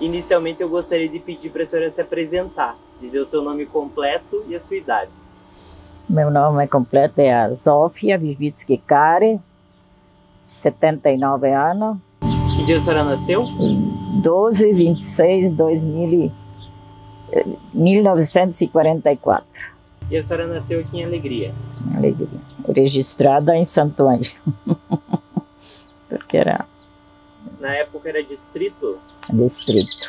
Inicialmente eu gostaria de pedir para a senhora se apresentar, dizer o seu nome completo e a sua idade. Meu nome completo é Zofia Wisbicki Kari, 79 anos. Que dia a senhora nasceu? 1944. E a senhora nasceu aqui em Alegria? Alegria. Registrada em Santo Ângelo. Porque era... Na época era distrito? Distrito.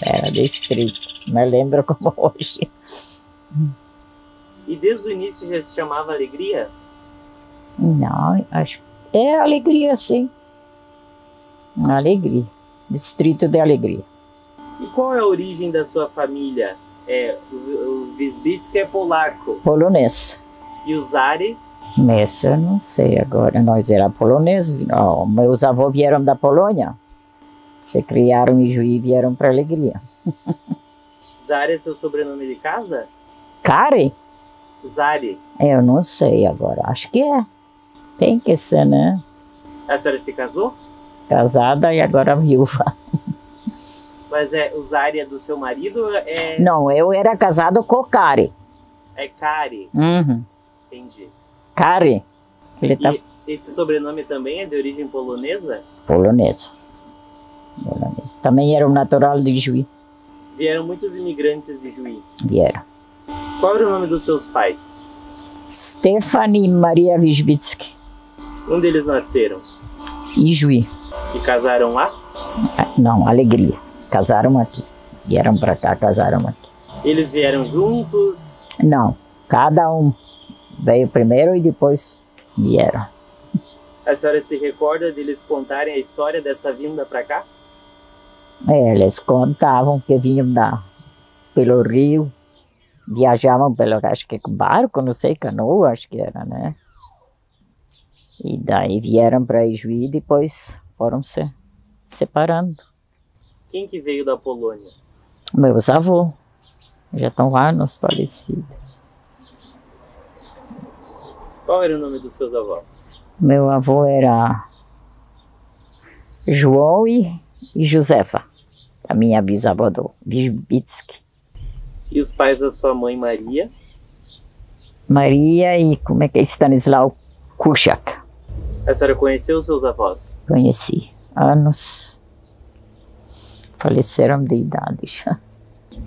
Era distrito. Me lembro como hoje. E desde o início já se chamava Alegria? Não, acho que é Alegria, sim. Alegria. Distrito de Alegria. E qual é a origem da sua família? Os Wisbicki é polaco. Polonês. E o Zari? Mas eu não sei agora. Nós era polonês. Oh, meus avós vieram da Polônia. Se criaram em Juí e vieram para Alegria. Zari é seu sobrenome de casa? Kari? Zari. Eu não sei agora. Acho que é. Tem que ser, né? A senhora se casou? Casada e agora viúva. Mas o Zari é do seu marido? Não, eu era casado com Kari. É Kari. Uhum. Entendi. Kari. E esse sobrenome também é de origem polonesa? Polonesa. Também era um natural de Juí. Vieram muitos imigrantes de Juí? Vieram. Qual era o nome dos seus pais? Stefani e Maria Wisbicki. Onde eles nasceram? Em Juí. E casaram lá? Não, Alegria. Casaram aqui. Vieram para cá, casaram aqui. Eles vieram juntos? Não, cada um veio primeiro e depois vieram. A senhora se recorda deles contarem a história dessa vinda para cá? Eles contavam que vinham pelo rio, viajavam pelo, acho que barco, não sei, canoa, acho que era, né? E daí vieram para Juí e depois foram se separando. Quem que veio da Polônia? Meus avós, já estão anos falecidos. Qual era o nome dos seus avós? Meu avô era João e Josefa, a minha bisavó do Wisbicki. E os pais da sua mãe, Maria? Maria e como é que é? Stanislau Kuszak. A senhora conheceu os seus avós? Conheci. Anos. Faleceram de idade já.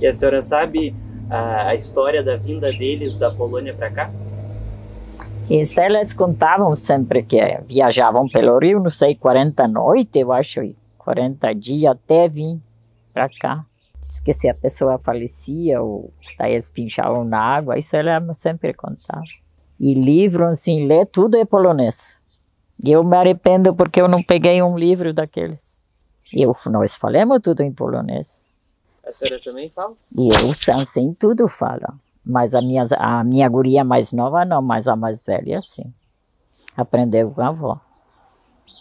E a senhora sabe a história da vinda deles da Polônia para cá? Isso eles contavam sempre que viajavam pelo rio, não sei, 40 noites, eu acho, 40 dias até vir para cá. Diz que se a pessoa falecia ou daí eles pinchavam na água, isso eles sempre contavam. E livro, assim, ler tudo é polonês. E eu me arrependo porque eu não peguei um livro daqueles. Nós falamos tudo em polonês. A senhora também fala? E eu, assim, tudo falo. Mas a minha guria mais nova não, mas a mais velha sim. Aprendeu com a avó.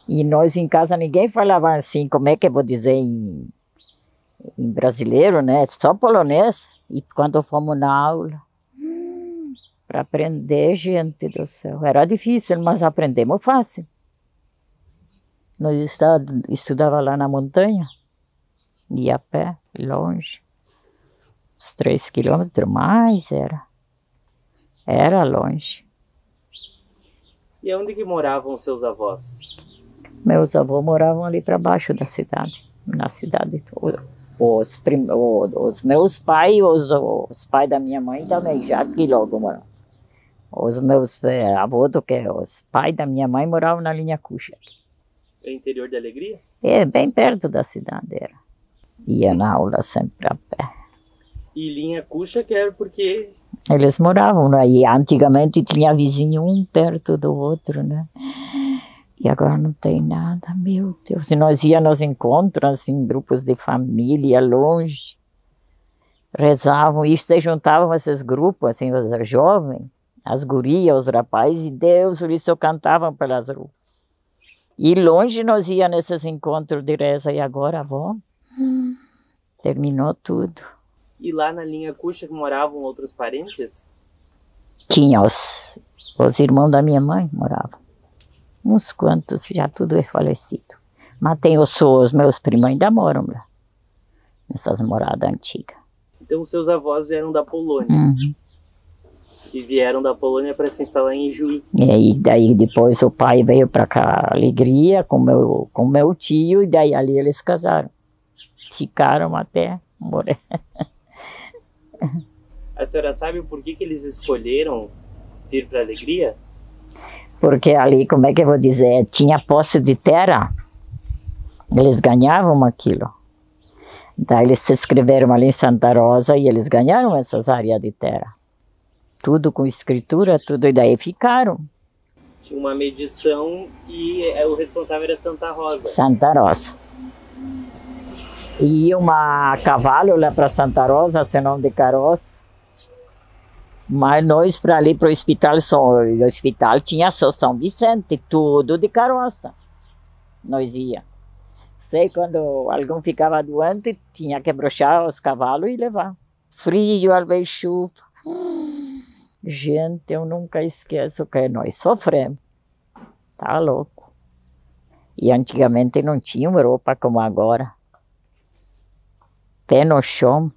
E nós em casa ninguém falava assim, como é que eu vou dizer em brasileiro, né? Só polonês. E quando fomos na aula, para aprender, gente do céu, era difícil, mas aprendemos fácil. Nós estudava lá na montanha, ia a pé, longe. Uns 3 quilômetros mais era longe. E onde que moravam seus avós? Meus avós moravam ali para baixo da cidade, na cidade. Os meus pais, os pais da minha mãe também, já que logo moravam. Os meus avós, os pais da minha mãe moravam na linha Kuszak. É interior de Alegria? É, bem perto da cidade era. Ia na aula sempre a pé. E linha Kuszak era porque... Eles moravam aí. Antigamente tinha vizinho um perto do outro, né? E agora não tem nada, meu Deus. E nós íamos nos encontros, assim, grupos de família, longe. rezavam, e se juntavam esses grupos, assim, os jovens, as gurias, os rapazes, e Deus, eles só cantavam pelas ruas. E longe nós ia nesses encontros de reza, e agora, avó, terminou tudo. E lá na linha Cuxa moravam outros parentes? Tinha os irmãos da minha mãe, moravam. Uns quantos, já tudo é falecido. Mas tem os meus primos ainda moram lá, nessas moradas antigas. Então os seus avós vieram da Polônia. Uhum. E vieram da Polônia para se instalar em Juí. E aí, daí depois o pai veio para cá, Alegria, com meu tio, e daí ali eles casaram. Ficaram até morrer. A senhora sabe por que eles escolheram vir para Alegria? Porque ali, como é que eu vou dizer, tinha posse de terra. Eles ganhavam aquilo. Daí eles se inscreveram ali em Santa Rosa e eles ganharam essas áreas de terra. Tudo com escritura, tudo, e daí ficaram. Tinha uma medição e o responsável era Santa Rosa. Santa Rosa. E ia a cavalo lá para Santa Rosa, senão de carroça. Mas nós para ali, para o hospital tinha só São Vicente, tudo de carroça. Nós ia. Sei quando algum ficava doente, tinha que brochar os cavalos e levar. Frio, às vezes chuva. Gente, eu nunca esqueço que nós sofremos. Tá louco. E antigamente não tinha roupa como agora. Pé no chão.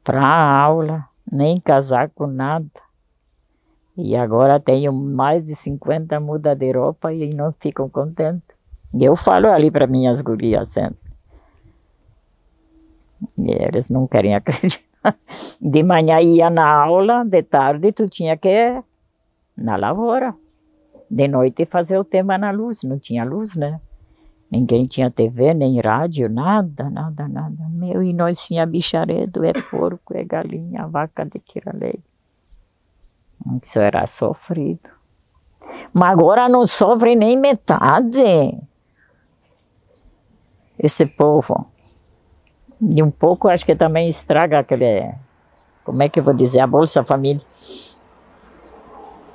Para a aula, nem casaco, nada. E agora tenho mais de 50 mudas de roupa e não ficam contentes. E eu falo ali para minhas gurias sempre. E eles não querem acreditar. De manhã ia na aula, de tarde tu tinha que ir na lavoura. De noite fazer o tema na luz, não tinha luz, né? Ninguém tinha TV, nem rádio, nada. Meu, e nós tinha bicharedo, é porco, é galinha, vaca de tira-leite. Isso era sofrido. Mas agora não sofre nem metade. Esse povo. E um pouco acho que também estraga aquele, como é que eu vou dizer, a Bolsa Família.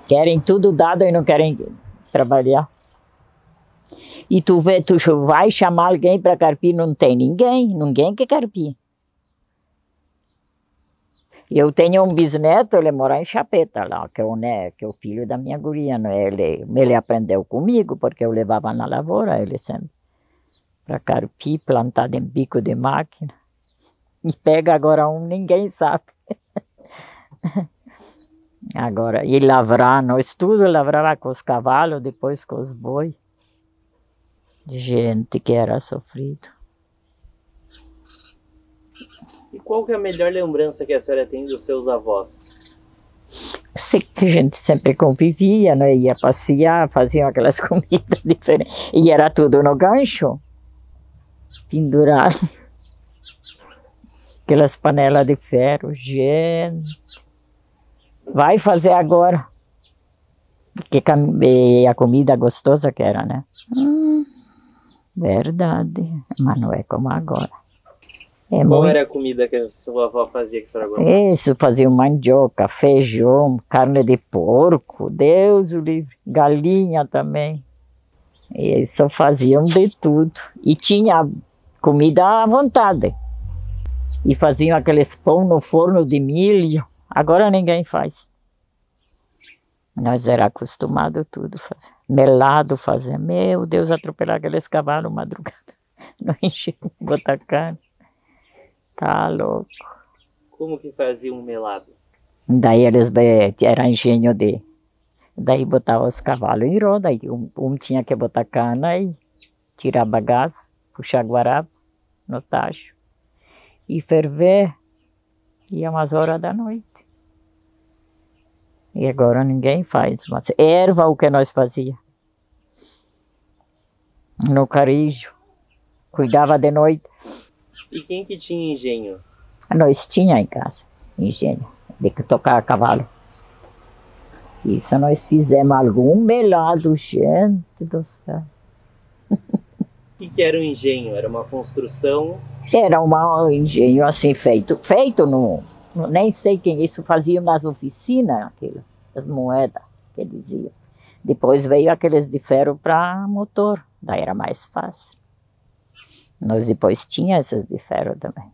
Querem tudo dado e não querem trabalhar. E tu vai chamar alguém para carpir, não tem ninguém que carpir. Eu tenho um bisneto, ele mora em Chapeta lá, que é o filho da minha guria, né? Ele aprendeu comigo, porque eu levava na lavoura, ele sempre. Para carpir, plantado em bico de máquina. E pega agora ninguém sabe. Agora, e lavrar, nós tudo lavrava com os cavalos, depois com os bois. Gente que era sofrido. E qual que é a melhor lembrança que a senhora tem dos seus avós? Sei que a gente sempre convivia, né? Ia passear, faziam aquelas comidas diferentes. E era tudo no gancho. Pendurado. Aquelas panelas de ferro, gente. Vai fazer agora. Que a comida gostosa que era, né? Verdade. Mas não é como agora. Qual era a comida que a sua avó fazia que a senhora gostava? Isso, fazia mandioca, feijão, carne de porco, Deus o livre. Galinha também. E só faziam de tudo. E tinha comida à vontade. E faziam aqueles pão no forno de milho. Agora ninguém faz. Nós era acostumado tudo fazer. Melado fazer. Meu Deus, atropelar aqueles cavalos madrugada. Não enchia, botar carne. Tá louco. Como que fazia um melado? Daí era engenho de... Daí botava os cavalos em roda. E um tinha que botar cana e tirar bagaço, puxar guarapa no tacho. E ferver, ia umas horas da noite. E agora ninguém faz. Mas erva o que nós fazia. No carijo. Cuidava de noite. E quem que tinha engenho? Nós tinha em casa, engenho, de que tocar a cavalo. Isso nós fizemos algum melado, gente do céu. que era o engenho? Era uma construção? Era um engenho assim feito no, nem sei quem isso fazia nas oficinas, aquilo, as moedas que diziam. Depois veio aqueles de ferro para motor, daí era mais fácil. Nós depois tinha esses de ferro também.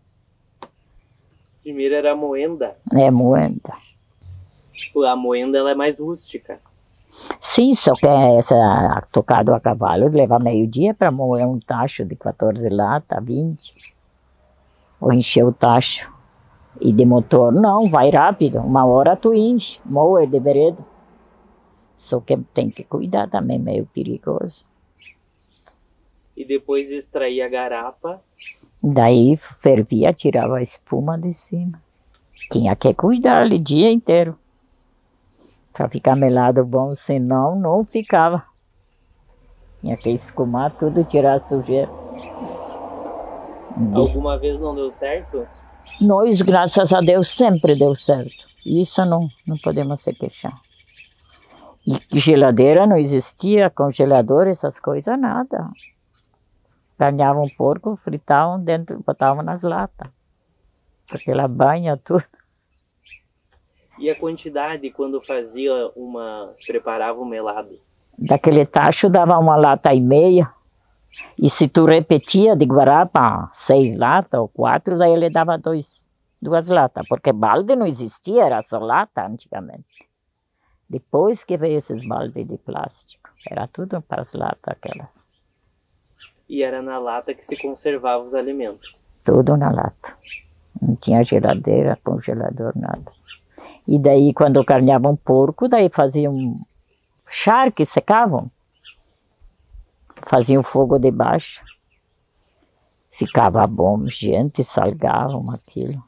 Primeiro era a moenda. É moenda. A moenda ela é mais rústica. Sim, só que essa tocado a cavalo leva meio dia para moer um tacho de 14 latas, 20. Ou encher o tacho. E de motor não, vai rápido. 1 hora tu enche, moe de vereda. Só que tem que cuidar também, meio perigoso. E depois extraía a garapa. Daí fervia, tirava a espuma de cima. Tinha que cuidar ali o dia inteiro. Para ficar melado bom, senão não ficava. Tinha que escumar tudo, tirar a sujeira. Alguma vez não deu certo? Nós, graças a Deus, sempre deu certo. Isso não podemos se queixar. E geladeira não existia, congelador, essas coisas, nada. Ganhavam um porco, fritavam dentro, botavam nas latas. Aquela banha, tudo. E a quantidade quando preparava um melado? Daquele tacho dava 1,5 lata. E se tu repetia de guarapa 6 latas ou 4, daí ele dava 2 latas. Porque balde não existia, era só lata antigamente. Depois que veio esses baldes de plástico, era tudo para as latas aquelas. E era na lata que se conservava os alimentos? Tudo na lata. Não tinha geladeira, congelador, nada. E daí, quando carneavam porco, daí faziam charque, secavam. Faziam fogo debaixo. Ficava bom, gente, salgavam aquilo.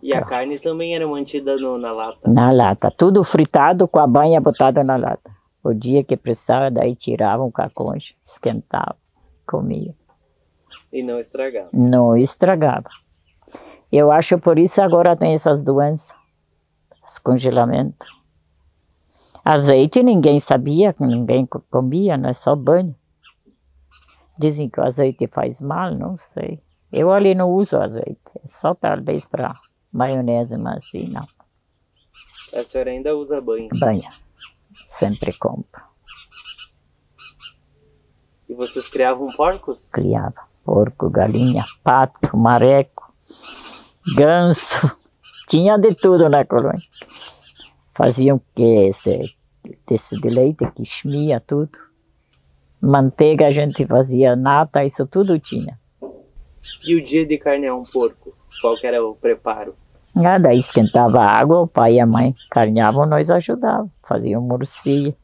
E a carne também era mantida na lata? Na lata, tudo fritado com a banha botada na lata. O dia que precisava, daí tiravam com a concha, esquentavam, comiam. E não estragava? Não estragava. Eu acho por isso agora tem essas doenças, esse congelamento. Azeite ninguém sabia, ninguém comia, não é só banho. Dizem que o azeite faz mal, não sei. Eu ali não uso azeite, é só talvez para maionese, mas assim não. A senhora ainda usa banho? Banho, sempre compro. E vocês criavam porcos? Criava porco, galinha, pato, mareco, ganso, tinha de tudo na colônia. Faziam esse de leite, que esmia tudo. Manteiga a gente fazia, nata, isso tudo tinha. E o dia de carnear um porco, qual que era o preparo? Daí esquentava a água, o pai e a mãe carneavam, nós ajudávamos. Faziam murcia,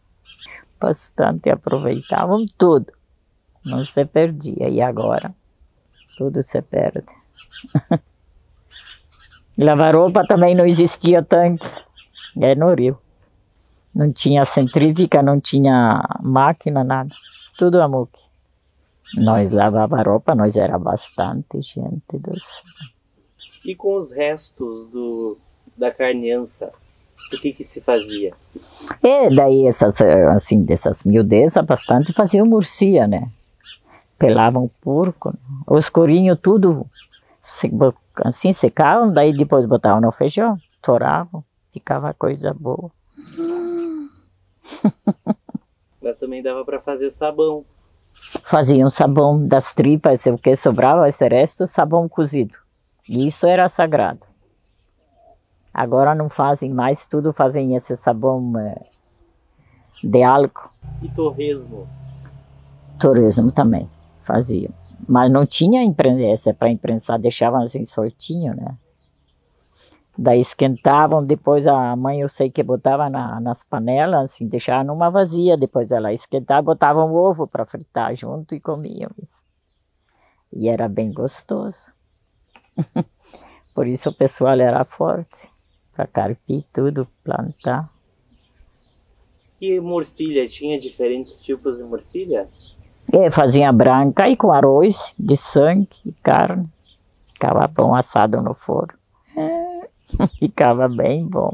bastante, aproveitavam tudo. Não se perdia, e agora tudo se perde. Lavar roupa também não existia tanque, é no rio. Não tinha centrífuga, não tinha máquina, nada. Tudo a muque. Nós lavava roupa, nós era bastante gente do céu. E com os restos da carneança, o que se fazia? E daí assim, dessas miudezas, bastante faziam murcia, né? Pelavam porco, os corinhos tudo assim secavam, daí depois botavam no feijão, toravam, ficava coisa boa. Mas também dava para fazer sabão. Faziam sabão das tripas, o que sobrava, esse resto, sabão cozido. E isso era sagrado. Agora não fazem mais, tudo fazem esse sabão de álcool. E torresmo? Torresmo também faziam. Mas não tinha essa para imprensar, deixavam assim soltinho, né? Daí esquentavam, depois a mãe eu sei que botava nas panelas, assim, deixava numa vazia, depois ela esquentava, botava um ovo para fritar junto e comiam isso. E era bem gostoso. Por isso o pessoal era forte, para carpir tudo, plantar. E morcilha, tinha diferentes tipos de morcilha? Fazia branca e com arroz de sangue e carne. Ficava bom assado no forno. Ficava bem bom.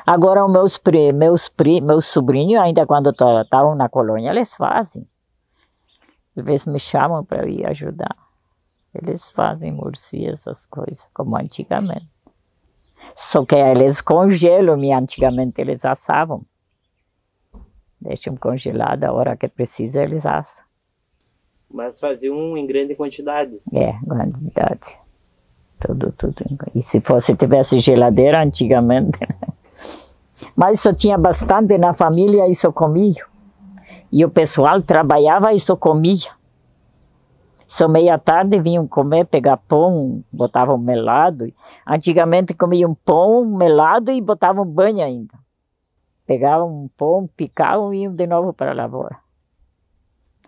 Agora os meus sobrinhos, ainda quando estavam na colônia, eles fazem. Às vezes me chamam para eu ir ajudar. Eles fazem murcia, essas coisas, como antigamente. Só que eles congelam, e antigamente eles assavam. Deixam congelado, a hora que precisa eles assam. Mas faziam em grande quantidade. É, quantidade. Tudo. E se tivesse geladeira antigamente, né? Mas só tinha bastante na família e só comia. E o pessoal trabalhava e só comia. Só meia-tarde vinham comer, pegar pão, botavam melado. Antigamente comiam pão, melado e botavam banho ainda. Pegavam um pão, picavam e iam de novo para a lavoura.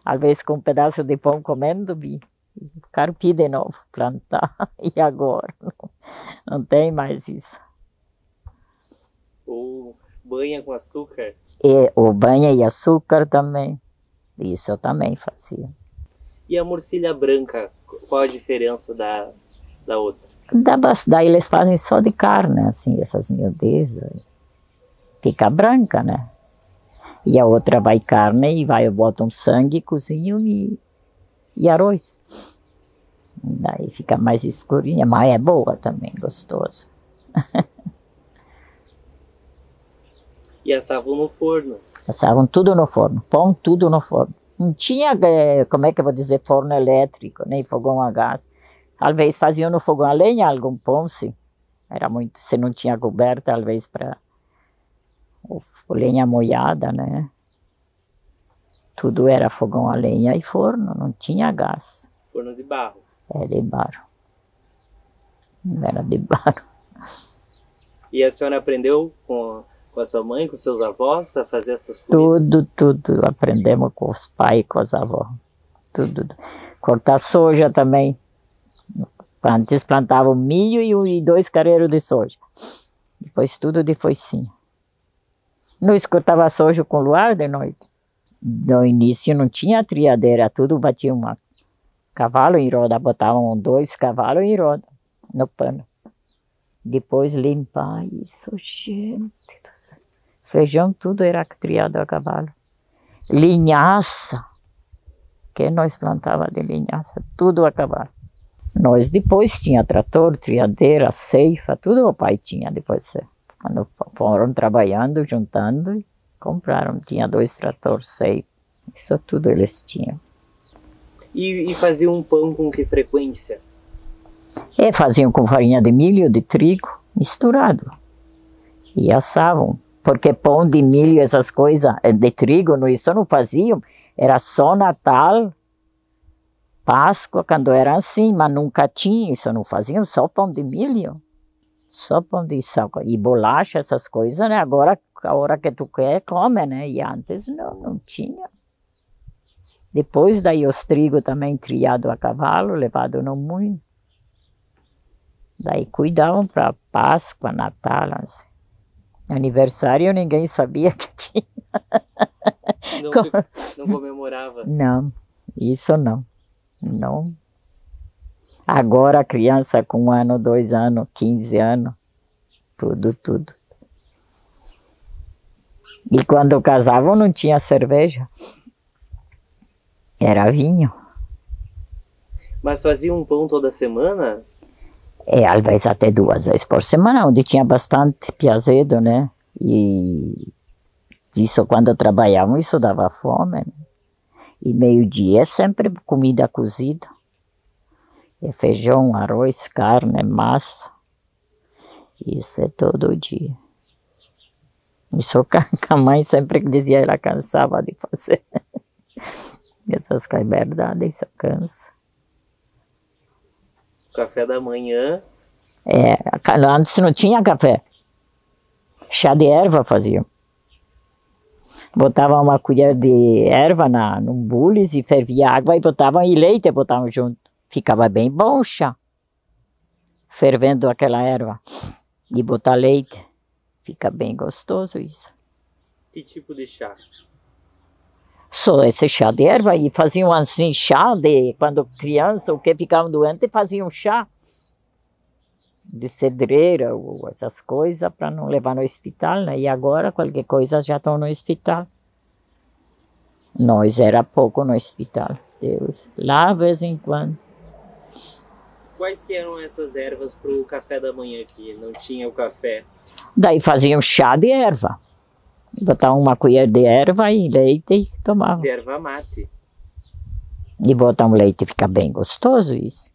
Às vezes com um pedaço de pão comendo, vi carpir de novo, plantar. E agora? Não tem mais isso. Ou banha com açúcar. Ou banha e açúcar também. Isso eu também fazia. E a morcilha branca, qual a diferença da outra? Daí eles fazem só de carne, assim, essas miudezas. Fica branca, né? E a outra vai carne e botam sangue, cozinham e arroz. Daí fica mais escurinha, mas é boa também, gostosa. E assavam no forno? Assavam tudo no forno, pão tudo no forno. Não tinha, como é que eu vou dizer, forno elétrico, nem fogão a gás. Às vezes faziam no fogão a lenha algum pão, sim. Era muito, se não tinha coberta, às vezes para lenha molhada, né? Tudo era fogão a lenha e forno, não tinha gás. Forno de barro? É, de barro. Era de barro. E a senhora aprendeu com a sua mãe, com seus avós, a fazer essas comidas? Tudo. Aprendemos com os pais, com os avós. Tudo. Cortar soja também. Antes plantavam milho e 2 careiros de soja. Depois tudo de foicinha. Nós cortava soja com luar de noite. No início não tinha triadeira, tudo batia cavalo em roda, botavam 2 cavalos em roda no pano. Depois limpar isso, gente. Feijão tudo era triado a cavalo. Linhaça, que nós plantava de linhaça, tudo a cavalo. Nós depois tinha trator, triadeira, ceifa, tudo o pai tinha depois. Quando foram trabalhando, juntando, compraram. Tinha 2 tratores, ceifa, isso tudo eles tinham. E faziam um pão com que frequência? Faziam com farinha de milho, de trigo, misturado. E assavam. Porque pão de milho, essas coisas, de trigo, isso não faziam. Era só Natal, Páscoa, quando era assim, mas nunca tinha. Isso não faziam, só pão de milho. Só pão de sal. E bolacha, essas coisas, né? Agora, a hora que tu quer, come, né? E antes não tinha. Depois daí os trigo também triado a cavalo, levado no moinho. Daí cuidavam para Páscoa, Natal, assim. Aniversário ninguém sabia que tinha. Não comemorava? Não, isso não. Não. Agora a criança com 1 ano, 2 anos, 15 anos, tudo. E quando casavam não tinha cerveja. Era vinho. Mas faziam um pão toda semana? Às vezes até 2 vezes por semana, onde tinha bastante piazedo, né? E isso quando trabalhavam, isso dava fome, né? E meio-dia sempre comida cozida. Feijão, arroz, carne, massa. Isso é todo dia. Isso a mãe sempre dizia, ela cansava de fazer. Essas coisas, é verdade, isso cansa. Café da manhã? Antes não tinha café. Chá de erva faziam. Botava uma colher de erva num bules e fervia água e botavam e leite, botavam junto. Ficava bem bom o chá. Fervendo aquela erva. E botar leite. Fica bem gostoso isso. Que tipo de chá? Só esse chá de erva. E faziam assim chá de quando criança ou que ficavam doentes, faziam chá de cedreira ou essas coisas para não levar no hospital, né? E agora qualquer coisa já estão no hospital. Nós era pouco no hospital. Deus, lá de vez em quando. Quais que eram essas ervas para o café da manhã aqui? Não tinha o café? Daí faziam chá de erva. Botavam uma colher de erva e leite e tomavam. De erva mate. E botavam leite, fica bem gostoso isso.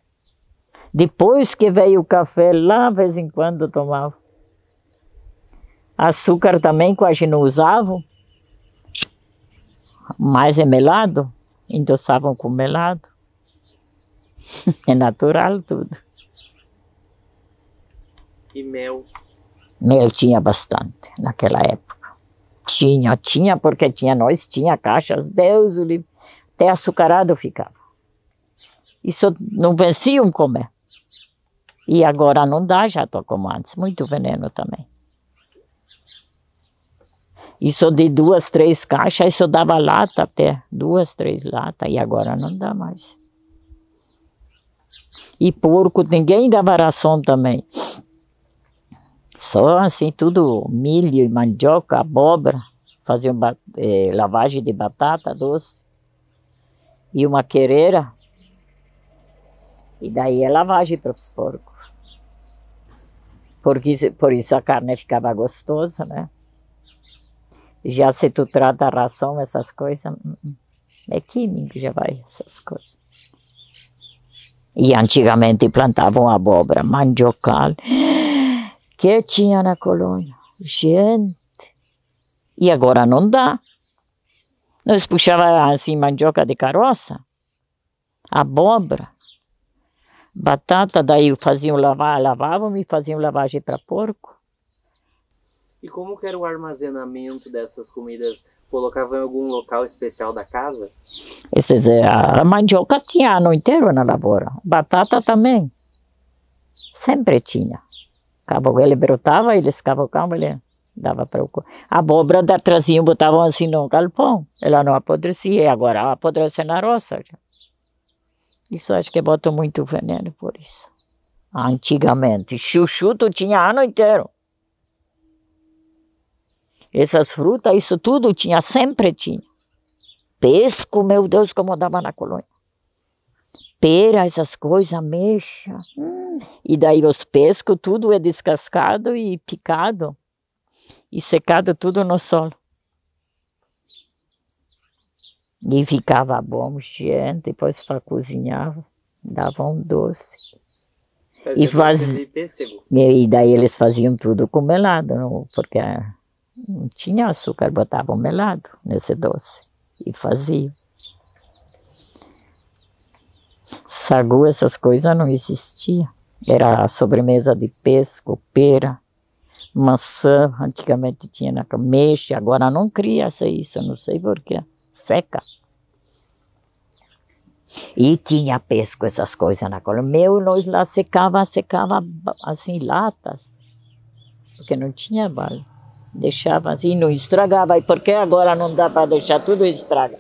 Depois que veio o café, lá de vez em quando tomava. Açúcar também quase não usavam. Mais é melado, endossavam com melado. É natural tudo. E mel? Mel tinha bastante naquela época. Tinha porque nós tinha caixas, Deus o livre. Até açucarado ficava. Isso não venciam comer. E agora não dá, já estou como antes. Muito veneno também. Isso de 2, 3 caixas, isso dava lata até. 2, 3 latas. E agora não dá mais. E porco, ninguém dava ração também. Só assim, tudo milho, mandioca, abóbora. Faziam lavagem de batata doce. E uma quereira. E daí é lavagem para os porcos. Por isso a carne ficava gostosa, né? Já se tu trata a ração, essas coisas, é químico, já vai essas coisas. E antigamente plantavam abóbora, mandiocal, que tinha na colônia, gente. E agora não dá. Nós puxávamos assim mandioca de caroça, abóbora, batata, daí faziam lavavam e faziam lavagem para porco. E como que era o armazenamento dessas comidas? Colocavam em algum local especial da casa? A mandioca tinha ano inteiro na lavoura. Batata também. Sempre tinha. Ele brotava, eles cavocavam, ele dava para o... A abóbora traziam, botavam assim no galpão. Ela não apodrecia, agora apodrece na roça. Isso acho que botam muito veneno por isso. Antigamente, chuchu tu tinha ano inteiro. Essas frutas, isso tudo tinha, sempre tinha. Pesco, meu Deus, como dava na colônia. Pera, essas coisas, ameixa. E daí os pescos, tudo é descascado e picado. E secado tudo no sol. E ficava bom, gente, depois para cozinhava, dava um doce. E daí eles faziam tudo com melado, não? Porque não tinha açúcar, botavam melado nesse doce e faziam. Sagu, essas coisas não existiam. Era a sobremesa de pesco, pera, maçã, antigamente tinha na ameixa, agora não cria isso, não sei porquê, seca. E tinha pesco, essas coisas na colônia. Nós lá secava assim latas, porque não tinha vale. Deixava assim, não estragava. E porque agora não dá para deixar tudo estraga.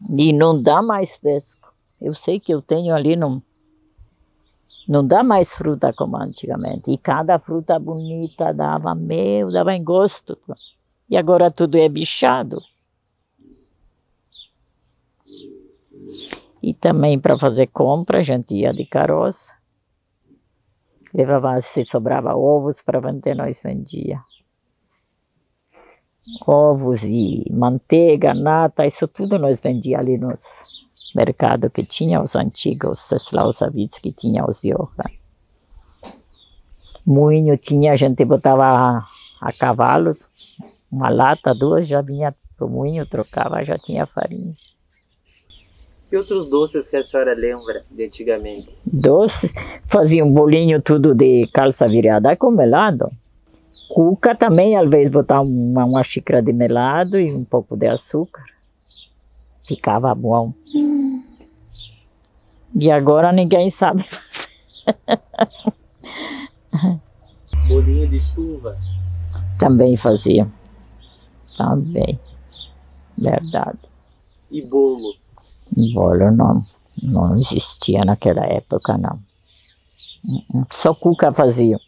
E não dá mais pesco. Eu sei que eu tenho ali, não dá mais fruta como antigamente. E cada fruta bonita dava em gosto. E agora tudo é bichado. E também para fazer compra, a gente ia de carroça. Levava, se sobrava ovos para vender, nós vendia. Ovos e manteiga, nata, isso tudo nós vendia ali no mercado que tinha, os antigos, os avidos que tinha os yoga. Moinho tinha, a gente botava a cavalo, uma lata, 2, já vinha pro moinho, trocava, já tinha farinha. Que outros doces que a senhora lembra de antigamente? Doces, fazia um bolinho tudo de calça virada com melado. Cuca também, às vezes botava uma xícara de melado e um pouco de açúcar. Ficava bom. E agora ninguém sabe fazer. Bolinho de chuva? Também fazia. Também. Verdade. E bolo? Bolo não existia naquela época, não. Só cuca fazia.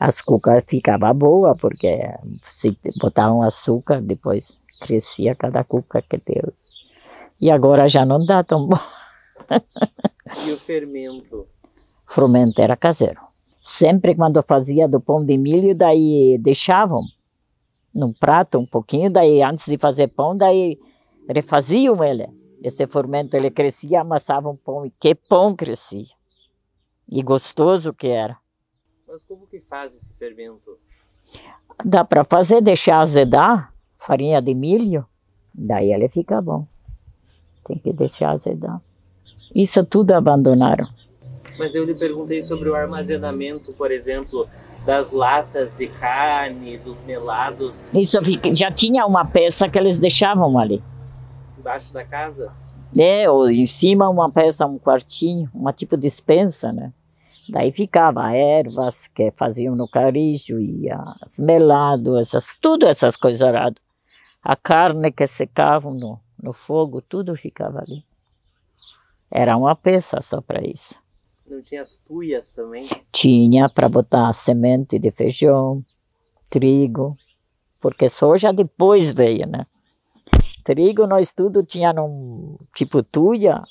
As cucas ficavam boas, porque se botavam açúcar, depois crescia cada cuca que deu. E agora já não dá tão bom. E o fermento? O fermento era caseiro. Sempre quando fazia do pão de milho, daí deixavam num prato um pouquinho, daí antes de fazer pão, daí refaziam ele. Esse fermento, ele crescia, amassava um pão, e que pão crescia. E gostoso que era. Mas como que faz esse fermento? Dá para fazer, deixar azedar, farinha de milho, daí ele fica bom. Tem que deixar azedar. Isso tudo abandonaram. Mas eu lhe perguntei sobre o armazenamento, por exemplo, das latas de carne, dos melados. Isso já tinha uma peça que eles deixavam ali. Embaixo da casa? Ou em cima uma peça, um quartinho, uma tipo despensa, né? Daí ficava ervas que faziam no carijo, e as melados, tudo essas coisas. A carne que secavam no fogo, tudo ficava ali. Era uma peça só para isso. Não tinha as tuias também? Tinha para botar semente de feijão, trigo, porque soja depois veio, né? Trigo nós tudo tinha num tipo tuia,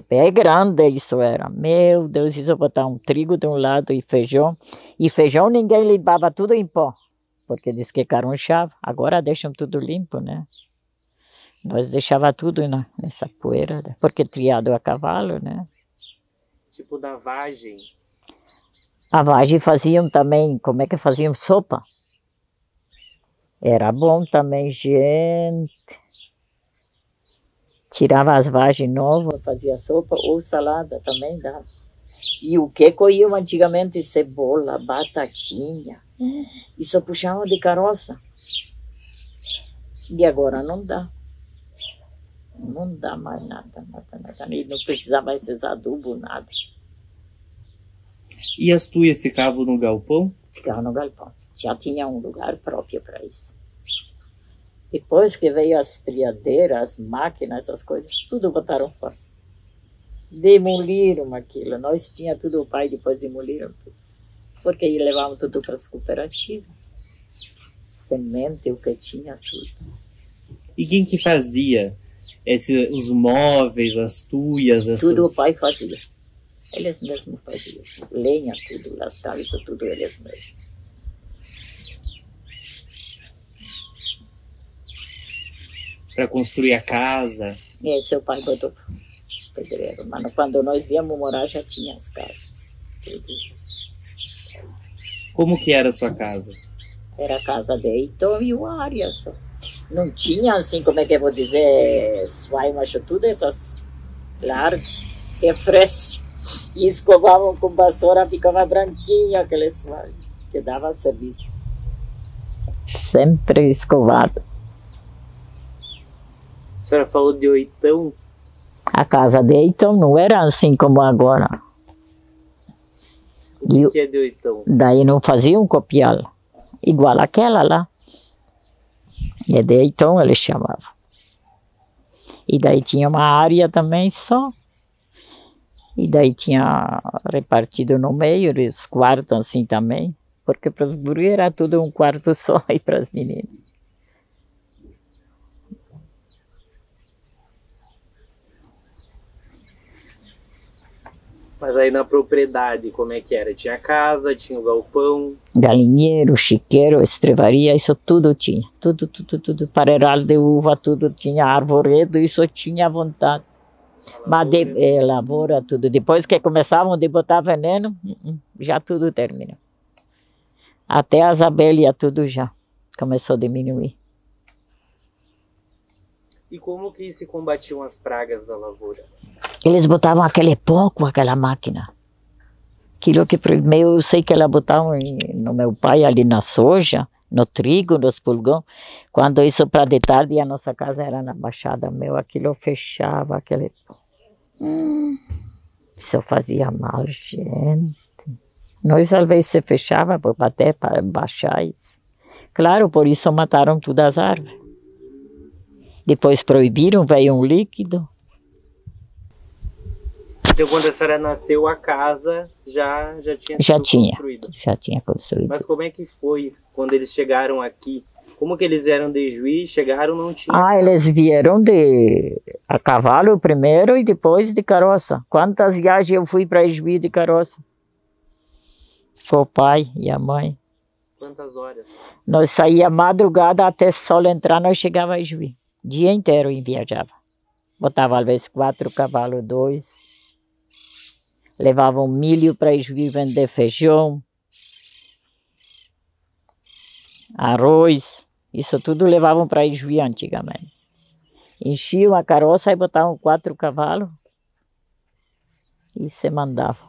é grande isso era. Meu Deus, isso botar um trigo de um lado e feijão ninguém limpava tudo em pó, porque diz que carunchava. Agora deixam tudo limpo, né? Nós deixava tudo nessa poeira, porque triado a cavalo, né? Tipo da vagem. A vagem faziam também, como é que faziam sopa? Era bom também, gente. Tirava as vagens novas, fazia sopa ou salada também dava. E o que coiam antigamente? Cebola, batatinha. Isso puxava de caroça. E agora não dá. Não dá mais nada. E não precisa mais esses adubos, nada. E as tuias ficavam no galpão? Ficavam no galpão. Já tinha um lugar próprio para isso. Depois que veio as triadeiras, as máquinas, essas coisas, tudo botaram fora. Demoliram aquilo. Nós tinha tudo, o pai depois demoliram tudo. Porque aí levavam tudo para as cooperativas. Semente, o que tinha, tudo. E quem que fazia? Os móveis, as tuias, tudo o pai fazia. Eles mesmos faziam. Lenha, tudo, as cabeças, tudo eles mesmos. Para construir a casa. Seu pai botou pedreiro. Mas quando nós viemos morar já tinha as casas. Tudo. Como que era a sua casa? Era a casa de Heitor e o área só. Não tinha assim, como é que eu vou dizer, suai, macho, tudo essas largas, que fresco. E escovavam com vassoura, ficava branquinho aquele suai, que dava serviço. Sempre escovado. A senhora falou de oitão? A casa de Heitor não era assim como agora. O que é de oitão? Daí não faziam copiá-la, igual aquela lá. E de Heitor eles chamavam. E daí tinha uma área também só. E daí tinha repartido no meio, os quartos assim também. Porque para os guris era tudo um quarto só e para as meninas. Mas aí na propriedade, como é que era? Tinha casa, tinha o galpão? Galinheiro, chiqueiro, estrevaria, isso tudo tinha. Tudo. Pareiral de uva, tudo tinha. Arvoredo, isso tinha à vontade. Mas lavoura, tudo. Depois que começavam a botar veneno, já tudo terminou. Até as abelhas, tudo já começou a diminuir. E como que se combatiam as pragas da lavoura? Eles botavam aquele pó com aquela máquina. Aquilo que primeiro eu sei que ela botavam no meu pai ali na soja, no trigo, nos pulgão. Quando isso para de tarde, a nossa casa era na Baixada, aquilo fechava aquele pó. Isso fazia mal, gente. Nós às vezes se fechava para bater, para baixar isso. Claro, por isso mataram todas as árvores. Depois proibiram, veio um líquido. Então, quando a senhora nasceu, a casa já tinha sido construída? Já tinha construído. Mas como é que foi quando eles chegaram aqui? Como que eles vieram de Juí, chegaram, não tinha? Ah, eles vieram a cavalo primeiro e depois de carroça. Quantas viagens eu fui para Juí de carroça? Foi o pai e a mãe. Quantas horas? Nós saía madrugada até o sol entrar, nós chegava a Juí. Dia inteiro e viajava. Botava às vezes 4 cavalos, 2. Levavam milho para Juí vender feijão, arroz. Isso tudo levavam para Juí antigamente. Enchiam a carroça e botavam 4 cavalos e se mandavam.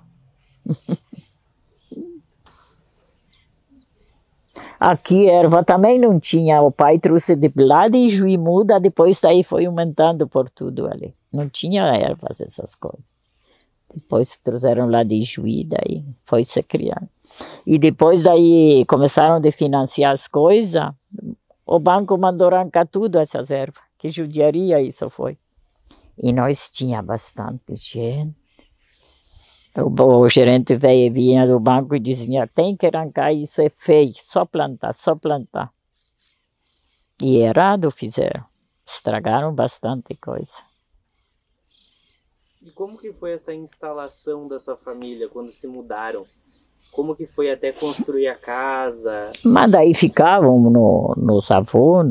Aqui erva também não tinha, o pai trouxe de lá de Juí muda, depois daí foi aumentando por tudo ali. Não tinha ervas, essas coisas. Depois trouxeram lá de Juí, daí foi se criando. E depois daí começaram a financiar as coisas, o banco mandou arrancar tudo essas ervas. Que judiaria isso foi. E nós tinha bastante gente. O gerente vinha do banco e dizia, tem que arrancar, isso é feio, só plantar, só plantar. E errado fizeram, estragaram bastante coisa. E como que foi essa instalação da sua família quando se mudaram? Como que foi até construir a casa? Mas daí ficavam nos avós,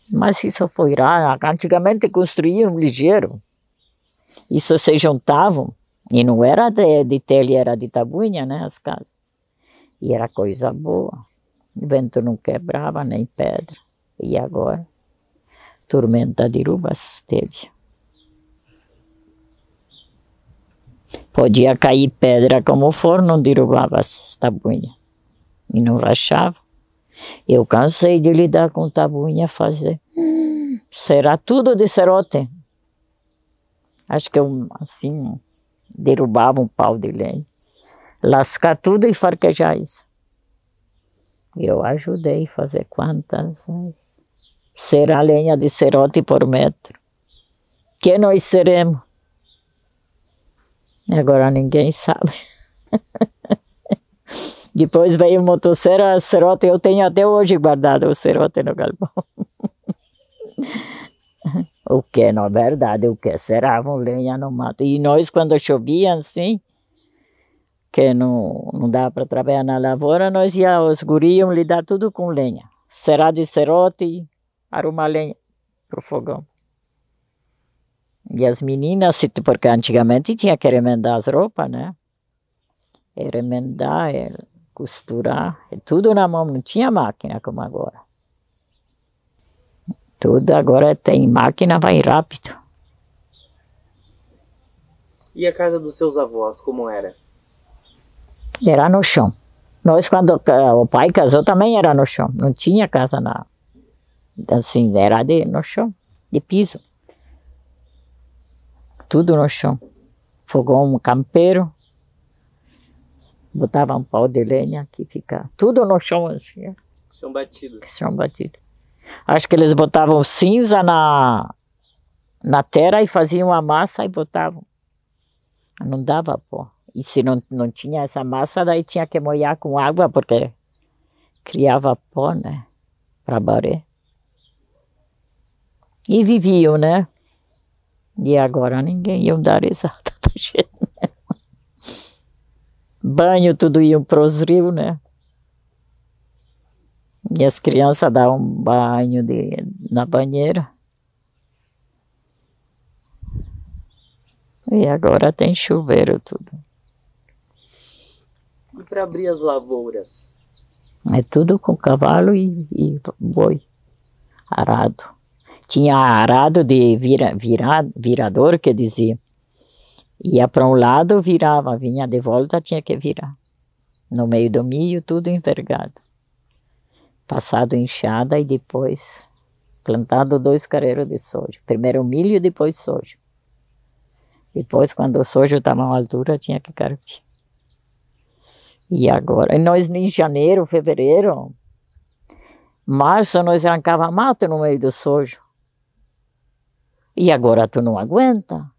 mas isso foi raro. Antigamente construíam ligeiro, isso se juntavam. E não era de telha, era de tabuinha, né, as casas. E era coisa boa. O vento não quebrava, nem pedra. E agora, tormenta derruba as telhas. Podia cair pedra como for, não derrubava as tabuinhas. E não rachava. Eu cansei de lidar com tabuinha, fazer. Será tudo de cerote. Acho que assim... derrubava um pau de lenha, lascar tudo e farquejar isso. Eu ajudei a fazer quantas vezes. Será lenha de cerote por metro. Que nós seremos? Agora ninguém sabe. Depois veio o motosserra, cerote, eu tenho até hoje guardado o cerote no galpão. O que, na verdade, o que seravam lenha no mato. E nós, quando chovia assim, que não dava para trabalhar na lavoura, nós os guriam lidar tudo com lenha. Será de cerote, arrumar lenha para o fogão. E as meninas, porque antigamente tinha que remendar as roupas, né? E remendar, costurar, tudo na mão, não tinha máquina como agora. Tudo agora tem máquina, vai rápido. E a casa dos seus avós, como era? Era no chão. Nós, quando o pai casou, também era no chão. Não tinha casa assim, era no chão, de piso. Tudo no chão. Fogão campeiro. Botava um pau de lenha que ficava. Tudo no chão assim. Chão batido. Chão batido. Acho que eles botavam cinza na terra e faziam a massa e botavam. Não dava pó. E se não tinha essa massa, daí tinha que molhar com água, porque criava pó, né? Para barrer. E viviam, né? E agora ninguém ia dar risada da gente. Banho, tudo iam para os rios, né? E as crianças davam banho na banheira. E agora tem chuveiro tudo. E para abrir as lavouras? É tudo com cavalo e boi. Arado. Tinha arado de virador, que dizia. Ia para um lado, virava. Vinha de volta, tinha que virar. No meio do milho, tudo envergado. Passado enxada e depois plantado 2 careiros de soja. Primeiro milho e depois soja. Depois, quando o soja estava à altura, tinha que carpir. E agora? E nós, em janeiro, fevereiro, março, nós arrancava mato no meio do soja. E agora tu não aguenta.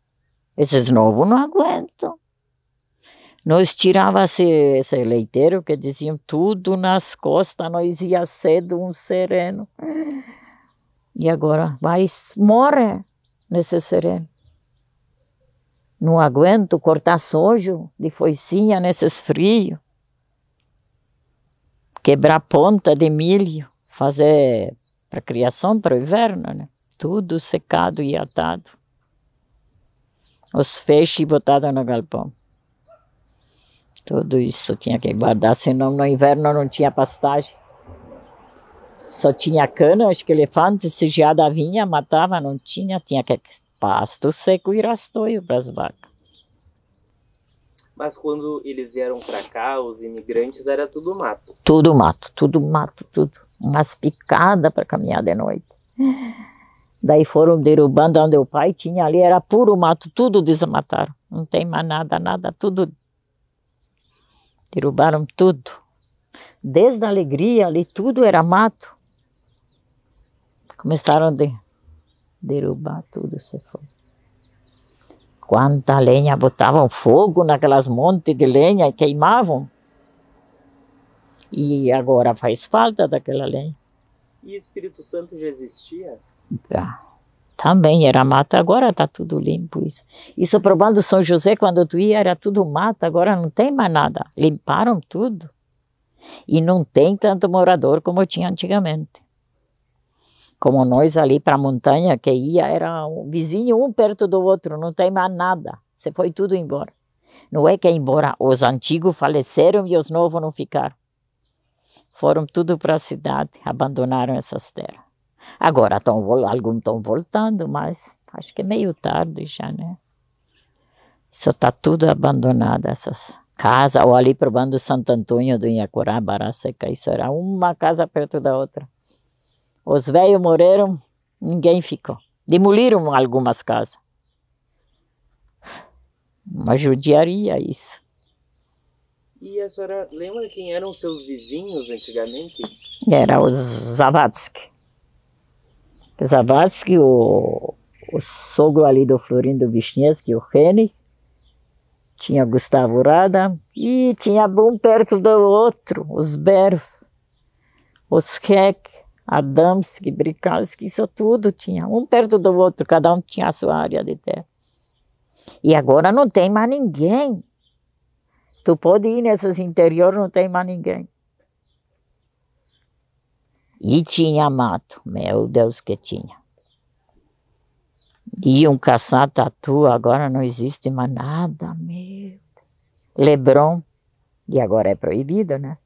Esses novos não aguentam. Nós tirava esse leiteiro que diziam tudo nas costas, nós ia cedo, um sereno. E agora vai, morre nesse sereno. Não aguento cortar sojo de foicinha nesses frios. Quebrar ponta de milho, fazer para criação, para o inverno, né? Tudo secado e atado. Os feixes botados no galpão. Tudo isso tinha que guardar, senão no inverno não tinha pastagem. Só tinha cana, acho que elefante, se geada vinha, matava, não tinha que pasto seco e rastoio para as vacas. Mas quando eles vieram para cá, os imigrantes, era tudo mato? Tudo mato, tudo. Umas picadas para caminhar de noite. Daí foram derrubando onde o pai tinha ali, era puro mato, tudo desmataram. Não tem mais nada, tudo. Derrubaram tudo. Desde a alegria ali, tudo era mato. Começaram a derrubar tudo, se foi. Quanta lenha, botavam fogo naquelas montes de lenha e queimavam. E agora faz falta daquela lenha. E Espírito Santo já existia? Também era mato, agora está tudo limpo isso. Isso provando São José, quando tu ia, era tudo mato, agora não tem mais nada. Limparam tudo. E não tem tanto morador como tinha antigamente. Como nós ali para a montanha que ia, era um vizinho um perto do outro, não tem mais nada. Se foi tudo embora. Não é que embora os antigos faleceram e os novos não ficaram. Foram tudo para a cidade, abandonaram essas terras. Agora alguns estão voltando, mas acho que é meio tarde já, né? Isso está tudo abandonado, essas casas. Ou ali para o bando Santo Antônio do Inhacorá, Bará Seca, isso era uma casa perto da outra. Os velhos morreram, ninguém ficou. Demoliram algumas casas. Uma judiaria isso. E a senhora lembra quem eram seus vizinhos antigamente? Era os Zavadsky. Zavadsky, o sogro ali do Florindo Wisniewski, o Reni, tinha Gustavo Rada, e tinha um perto do outro, os Berv, os Keck, Adamski, Brikalski, isso tudo tinha, um perto do outro, cada um tinha a sua área de terra. E agora não tem mais ninguém. Tu pode ir nesses interiores, não tem mais ninguém. E tinha mato, meu Deus que tinha. Iam caçar tatu, agora não existe mais nada, meu. Lebron, e agora é proibido, né?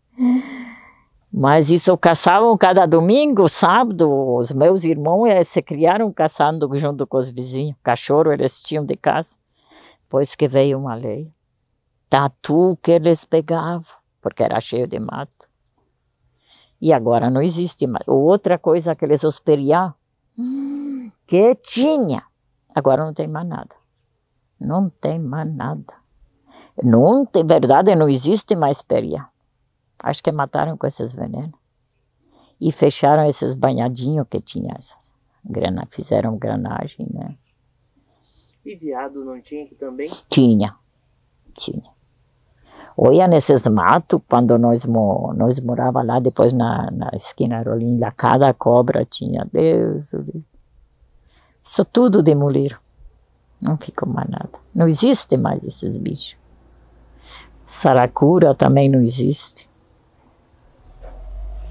Mas isso caçavam cada domingo, sábado, os meus irmãos se criaram caçando junto com os vizinhos. Cachorro eles tinham de casa, depois que veio uma lei. Tatu que eles pegavam, porque era cheio de mato. E agora não existe mais. Outra coisa que eles hosperiam, que tinha, agora não tem mais nada. Não tem mais nada. Não tem verdade, não existe mais peria. Acho que mataram com esses venenos. E fecharam esses banhadinhos que tinha essas. Fizeram granagem, né? E viado não tinha aqui também? Tinha. Olha, nesses matos, quando nós morava lá, depois na esquina Rolinha, cada cobra tinha, Deus o livre. Isso tudo demoliram. Não ficou mais nada. Não existe mais esses bichos. Saracura também não existe.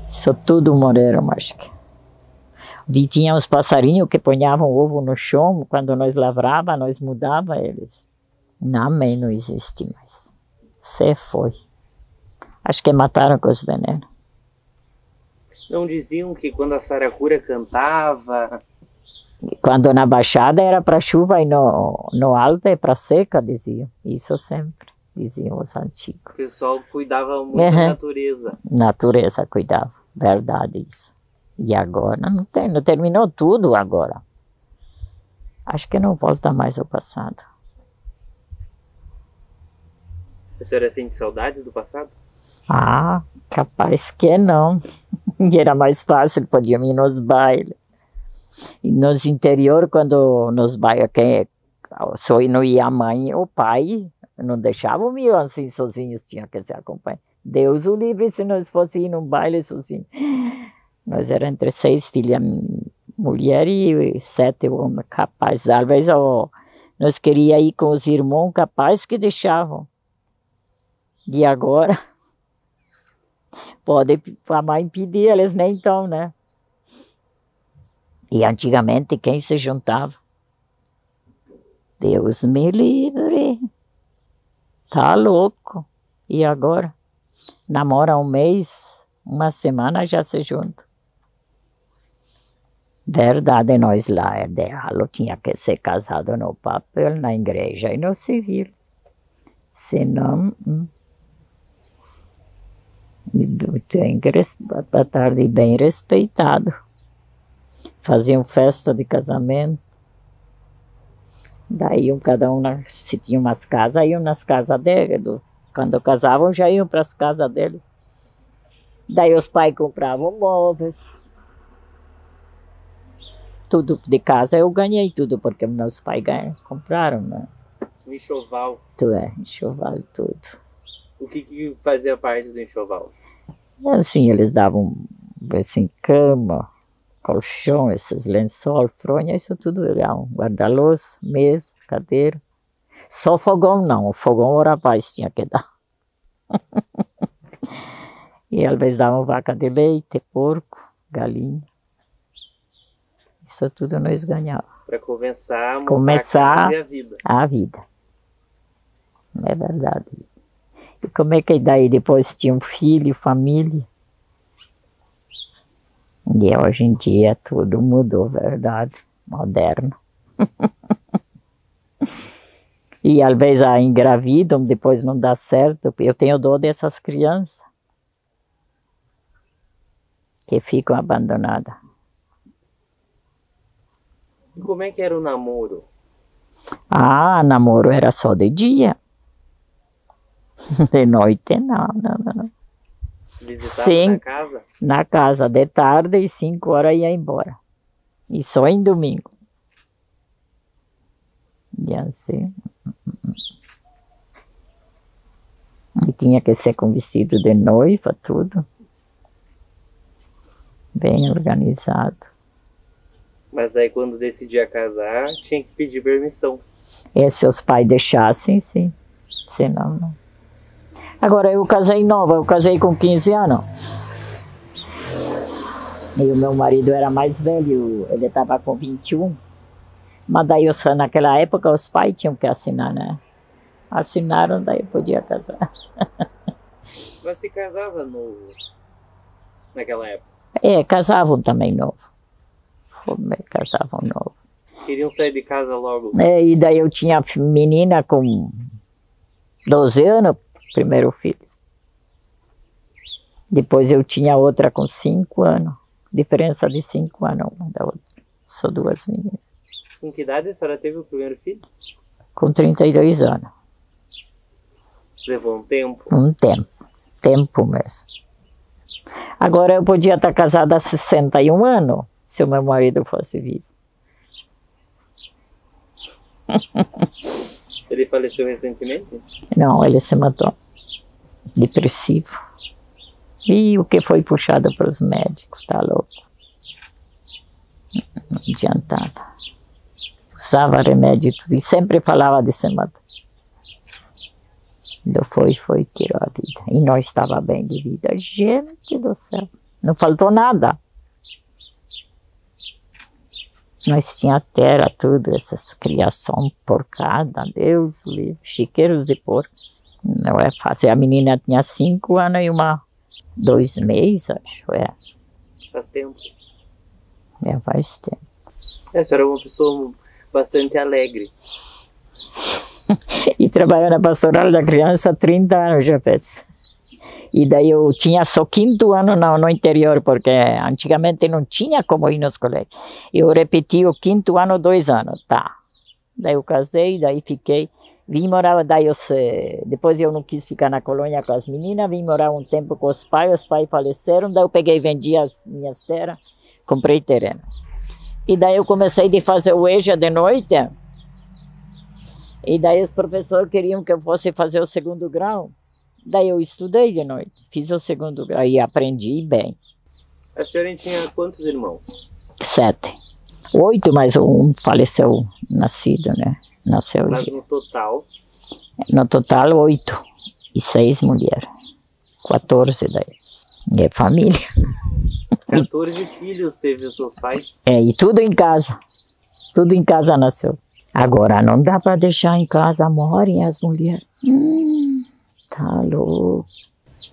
Isso tudo morreram, acho que. E tinha uns passarinhos que ponhavam ovo no chão, quando nós lavrava, nós mudava eles. Também não existe mais. Se foi. Acho que mataram com os venenos. Não diziam que quando a saracura cantava... Quando na baixada era para chuva e no alto é para seca, diziam. Isso sempre, diziam os antigos. O pessoal cuidava muito da natureza. Natureza cuidava, verdade isso. E agora não tem, não terminou tudo agora. Acho que não volta mais ao passado. A senhora sente saudade do passado? Ah, capaz que não. E era mais fácil, podíamos ir nos bailes. E nos interior, quando nos bailes, só não ia a mãe, o pai, Não deixavam ir assim sozinhos, tinha que se acompanhar. Deus o livre se nós fossemos ir num baile sozinhos. Nós éramos entre 6 filhas, mulher e 7 homens, capazes. Às vezes nós queríamos ir com os irmãos, capazes que deixavam. E agora, pode a mãe impedir, eles nem estão, né? E antigamente quem se juntava? Deus me livre. Tá louco. E agora? Namora um mês, uma semana já se junta. Verdade, nós lá, ela tinha que ser casado no papel, na igreja e no civil. Senão, tem que estar bem respeitado. Faziam festa de casamento. Daí cada um, se tinha umas casas, iam nas casas dele. Quando casavam, já iam para as casas dele. Daí os pais compravam móveis. Tudo de casa eu ganhei tudo, porque meus pais compraram, né? Enxoval. Enxoval tudo. O que fazia parte do enxoval? Assim, eles davam assim, cama, colchão, esses lençóis, fronha, isso tudo legal. Guarda-louça, mesa, cadeira. Só fogão não, o fogão o rapaz tinha que dar. E às vezes davam vaca de leite, porco, galinha. Isso tudo nós ganhávamos. Para começar a vida. A vida. É verdade isso. E como é que daí depois tinha um filho, família? E hoje em dia tudo mudou, verdade, moderno. E às vezes engravidam, depois não dá certo. Eu tenho dó dessas crianças que ficam abandonadas. E como é que era o namoro? Namoro era só de dia. De noite não. Visitava na casa? Na casa, de tarde e 5 horas ia embora. E só em domingo. E assim. E tinha que ser com vestido de noiva, tudo. Bem organizado. Mas aí quando decidia casar, tinha que pedir permissão. E se os pais deixassem, sim. Senão, não. Agora, eu casei nova, eu casei com 15 anos. E o meu marido era mais velho, ele estava com 21. Mas daí, naquela época, os pais tinham que assinar, né? Assinaram, daí eu podia casar. Mas se casava novo, naquela época? Casavam também novo. Casavam novo. Queriam sair de casa logo? E daí eu tinha menina com 12 anos, primeiro filho. Depois eu tinha outra com 5 anos. Diferença de 5 anos uma da outra. Só 2 meninas. Com que idade a senhora teve o primeiro filho? Com 32 anos. Levou um tempo? Um tempo. Tempo mesmo. Agora eu podia estar casada há 61 anos, se o meu marido fosse vivo. Ele faleceu recentemente? Não, ele se matou. Depressivo. E o que foi puxado para os médicos, tá louco. Não adiantava. Usava remédio e tudo, e sempre falava de se matar. Tirou a vida. E nós estava bem de vida. Gente do céu, não faltou nada. Nós tinha terra, tudo, essas criações porcadas, Deus livre, chiqueiros de porco. Não é fácil. A menina tinha 5 anos e 2 meses, acho. Faz tempo. Faz tempo. A senhora é uma pessoa bastante alegre. E trabalhou na pastoral da criança há 30 anos, já fez. E daí eu tinha só 5º ano no interior, porque antigamente não tinha como ir nos colégios. Eu repeti o 5º ano 2 anos, tá. Daí eu casei, daí fiquei, vim morar, depois eu não quis ficar na colônia com as meninas, vim morar um tempo com os pais faleceram, daí eu peguei e vendi as minhas terras, comprei terreno. E daí eu comecei a fazer o EJA de noite. E daí os professores queriam que eu fosse fazer o segundo grau. Daí eu estudei de noite, fiz o segundo grau e aprendi bem. A senhora tinha quantos irmãos? 7. 8, mas um faleceu nascido, né? Nasceu. Mas no total? No total, 8. E 6 mulheres. 14 daí. E é família. 14 filhos teve os seus pais? É, e tudo em casa. Tudo em casa nasceu. Agora não dá para deixar em casa, morrem as mulheres. Tá louco.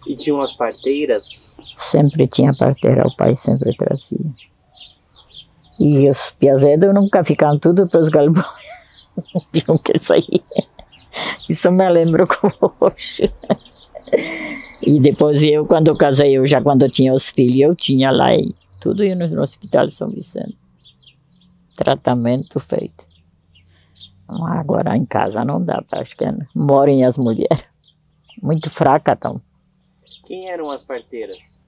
E tinham as parteiras? Sempre tinha parteira, o pai sempre trazia. E os piazedos nunca ficavam tudo para os galpões. Tinham que sair. Isso me lembro como hoje. E depois eu, quando casei, quando tinha os filhos, eu tinha lá e tudo ia no Hospital São Vicente. Tratamento feito. Agora em casa não dá, acho que morem as mulheres. Muito fracas estão. Quem eram as parteiras?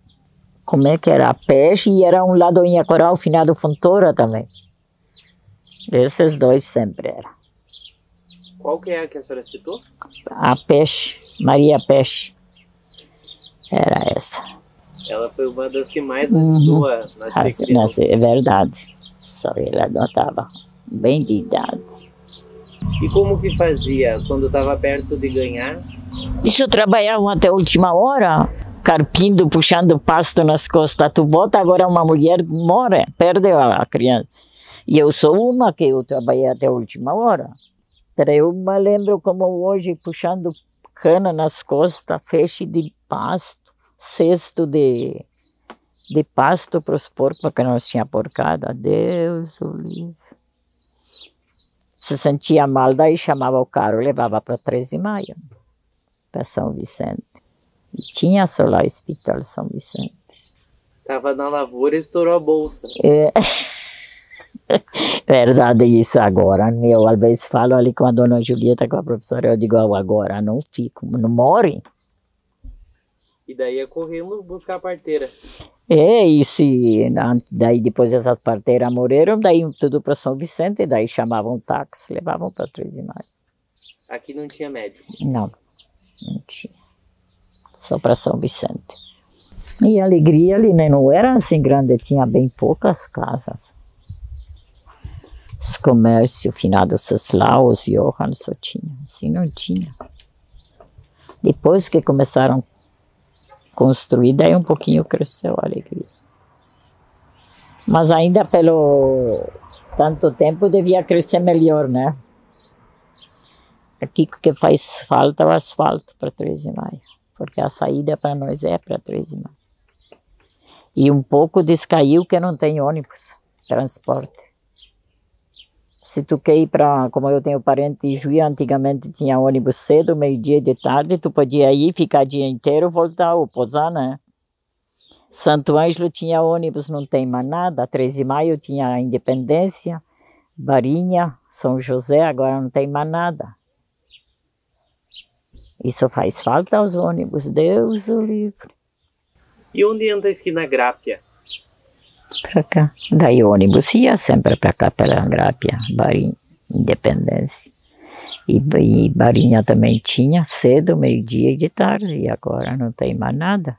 Como é que era? A Peixe e era um Ladoinha Coral, finado Fontoura também. Esses dois sempre eram. Qual que é a que a senhora citou? A Peixe, Maria Peixe. Era essa. Ela foi uma das que mais ajudou a nascer criança. É verdade. Só ela não estava bem de idade. E como que fazia quando estava perto de ganhar? Isso trabalhavam até a última hora, carpindo, puxando pasto nas costas. Tu bota agora uma mulher, morre, perde a criança. E eu sou uma que eu trabalhei até a última hora. Eu me lembro como hoje, puxando cana nas costas, feixe de pasto, cesto de pasto para os porcos, porque nós tinha porcada. Deus o livre. Se sentia mal, daí chamava o carro, levava para 13 de Maio, para São Vicente. E tinha só lá o Hospital São Vicente. Estava na lavoura e estourou a bolsa. É. Verdade isso agora. Eu às vezes falo ali com a dona Julieta, com a professora, eu digo, agora não fico, não morre. E daí ia correndo buscar a parteira. É, isso. Daí depois essas parteiras morreram, daí tudo para São Vicente, daí chamavam um táxi, levavam para 13 de Maio. Aqui não tinha médico? Não tinha. Só para São Vicente. E a Alegria ali, né, não era assim grande, tinha bem poucas casas. Os comércios, finado Ceslau, os Johann só tinha, assim não tinha. Depois que começaram a construir, daí um pouquinho cresceu a Alegria. Mas ainda pelo tanto tempo devia crescer melhor, né? Aqui que faz falta o asfalto para 13 de Maio, porque a saída para nós é para 13 de Maio. E um pouco descaiu que não tem ônibus, transporte. Se tu quer ir para, como eu tenho parente em Juí, antigamente tinha ônibus cedo, meio-dia e de tarde, tu podia ir, ficar o dia inteiro, voltar ou pousar, né? Santo Ângelo tinha ônibus, não tem mais nada. 13 de Maio tinha a Independência, Barinha, São José, agora não tem mais nada. Isso faz falta aos ônibus, Deus o livre. E onde anda a esquina Grápia? Para cá. Daí o ônibus ia sempre para cá, pela Grápia, Barinha, Independência. E Barinha também tinha, cedo, meio-dia e de tarde, e agora não tem mais nada.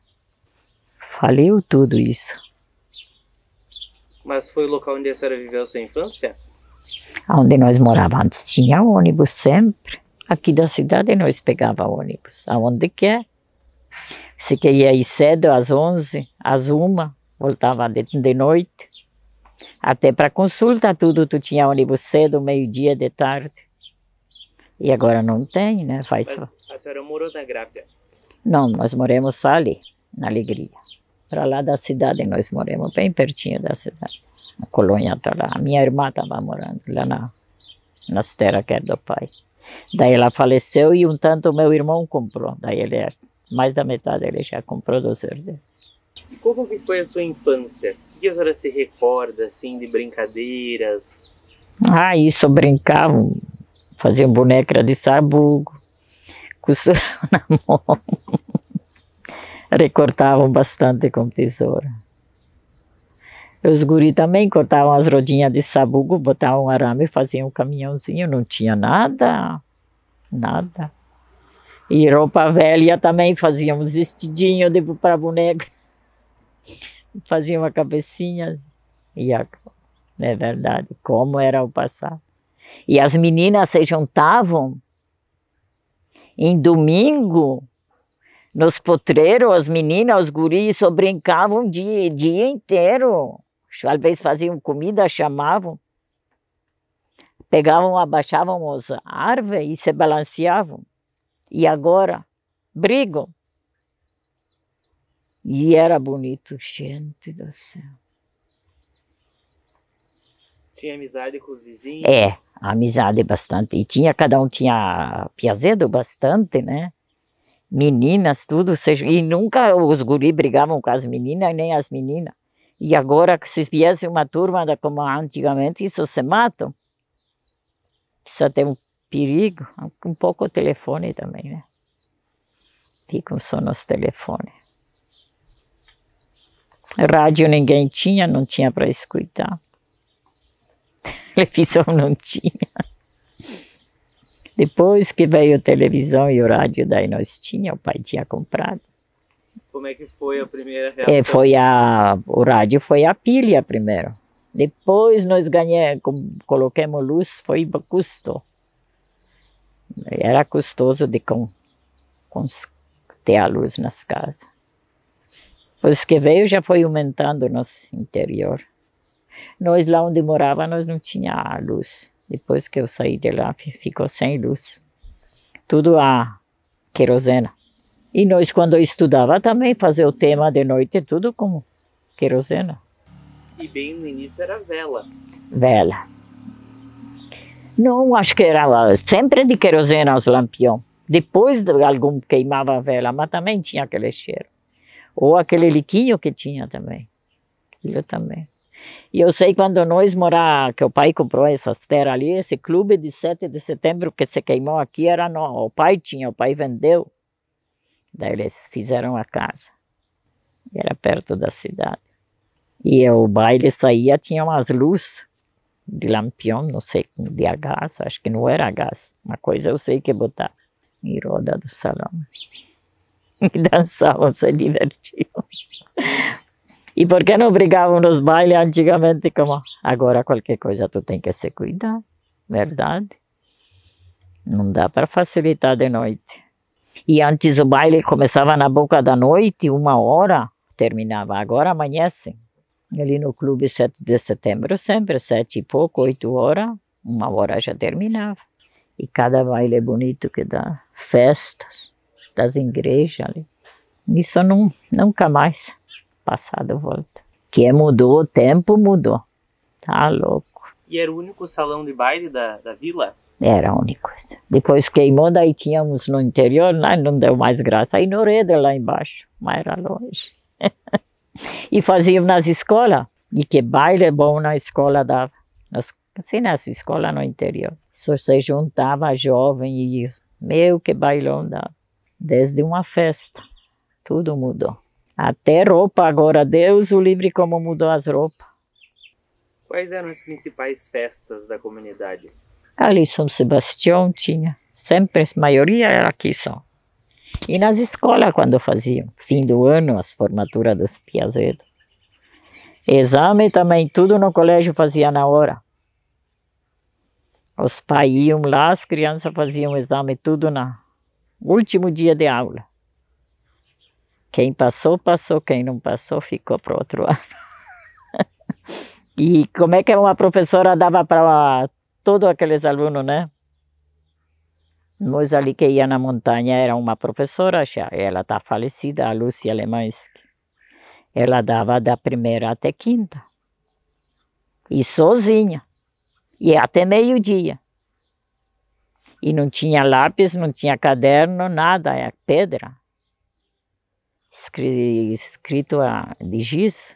Faliu tudo isso. Mas foi o local onde a senhora viveu a sua infância? Onde nós morávamos antes tinha ônibus sempre. Aqui da cidade nós pegávamos ônibus, aonde quer. Se queria ir cedo, às 11, às 1, voltava de noite. Até para consulta tudo, tu tinha ônibus cedo, meio-dia, de tarde. E agora não tem, né? Mas a senhora morou na Grápia? Não, nós moramos só ali, na Alegria. Para lá da cidade nós moramos, bem pertinho da cidade. A colônia está lá. A minha irmã estava morando lá nas terras que é do pai. Daí ela faleceu e um tanto meu irmão comprou. Daí ele, mais da metade ele já comprou dos herdeiros. Como que foi a sua infância? O que a senhora se recorda, assim, de brincadeiras? Ah, isso brincavam, faziam boneca de sabugo, costuravam na mão, recortavam bastante com tesoura. Os guris também cortavam as rodinhas de sabugo, botavam arame e faziam um caminhãozinho, não tinha nada. nada. E roupa velha também, fazíamos vestidinho para boneca. Fazia uma cabecinha. É verdade, como era o passado. E as meninas se juntavam em domingo, nos potreiros, as meninas, os guris, só brincavam o dia inteiro. Às vezes faziam comida, chamavam. Pegavam, abaixavam as árvores e se balanceavam. E agora, brigam. E era bonito, gente do céu. Tinha amizade com os vizinhos? É, amizade bastante. E cada um tinha piazedo bastante, né? Meninas, tudo. E nunca os guris brigavam com as meninas, nem as meninas. E agora, se viesse uma turma como antigamente, isso se matam. Precisa ter um perigo. Um pouco o telefone também, né? Ficam só nos telefones. Rádio ninguém tinha, não tinha para escutar. Televisão não tinha. Depois que veio a televisão e o rádio, daí nós tínhamos, o pai tinha comprado. Como é que foi a primeira reação? O rádio foi a pilha primeiro. Depois nós colocamos luz, custou. Era custoso de ter a luz nas casas. Depois que veio já foi aumentando nosso interior. Nós lá onde morava, nós não tinha luz. Depois que eu saí de lá, ficou sem luz. Tudo a querosena. E nós, quando eu estudava, também fazia o tema de noite, tudo com querosena. E bem no início era vela. Vela. Não, acho que era sempre de querosena os lampiões. Depois algum queimava a vela, mas também tinha aquele cheiro. Ou aquele liquinho que tinha também. Aquilo também. E eu sei quando nós morávamos, que o pai comprou essas terras ali, esse clube de 7 de setembro que se queimou aqui, o pai vendeu. Daí eles fizeram a casa. Era perto da cidade. E o baile saía, tinha umas luzes de lampião, não sei, de a gás, acho que não era gás. Uma coisa eu sei que botar em roda do salão. E dançavam, se divertiam. E por que não brigavam nos bailes antigamente como agora qualquer coisa tu tem que se cuidar, verdade? Não dá para facilitar de noite. E antes o baile começava na boca da noite, 1h, terminava. Agora amanhece. Ali no clube 7 de setembro sempre, 7 e pouco, 8h, 1h já terminava. E cada baile bonito que dá, festas das igrejas ali. Isso nunca mais. Passado volta. Que mudou, o tempo mudou. Tá louco. E era o único salão de baile da vila? Era a única coisa. Depois queimou, daí tínhamos no interior, não deu mais graça. Aí no Rede, lá embaixo, mas era longe. E faziam nas escolas. E que baile bom na escola dava. Assim, nas escolas no interior. Só se juntava jovem e que bailão dava. Desde uma festa. Tudo mudou. Até roupa agora, Deus o livre como mudou as roupas. Quais eram as principais festas da comunidade? Ali São Sebastião tinha, sempre, a maioria era aqui só. E nas escolas quando faziam, fim do ano, as formaturas dos piazedos. Exame também, tudo no colégio fazia na hora. Os pais iam lá, as crianças faziam exame tudo no último dia de aula. Quem passou, passou. Quem não passou, ficou para o outro ano. E como é que uma professora dava para todos aqueles alunos, né? Nós ali que ia na montanha, era uma professora já. Ela está falecida, a Lúcia Lemansky. Ela dava da primeira até quinta. E sozinha. E até meio-dia. E não tinha lápis, não tinha caderno, nada, é pedra. Escrito de giz.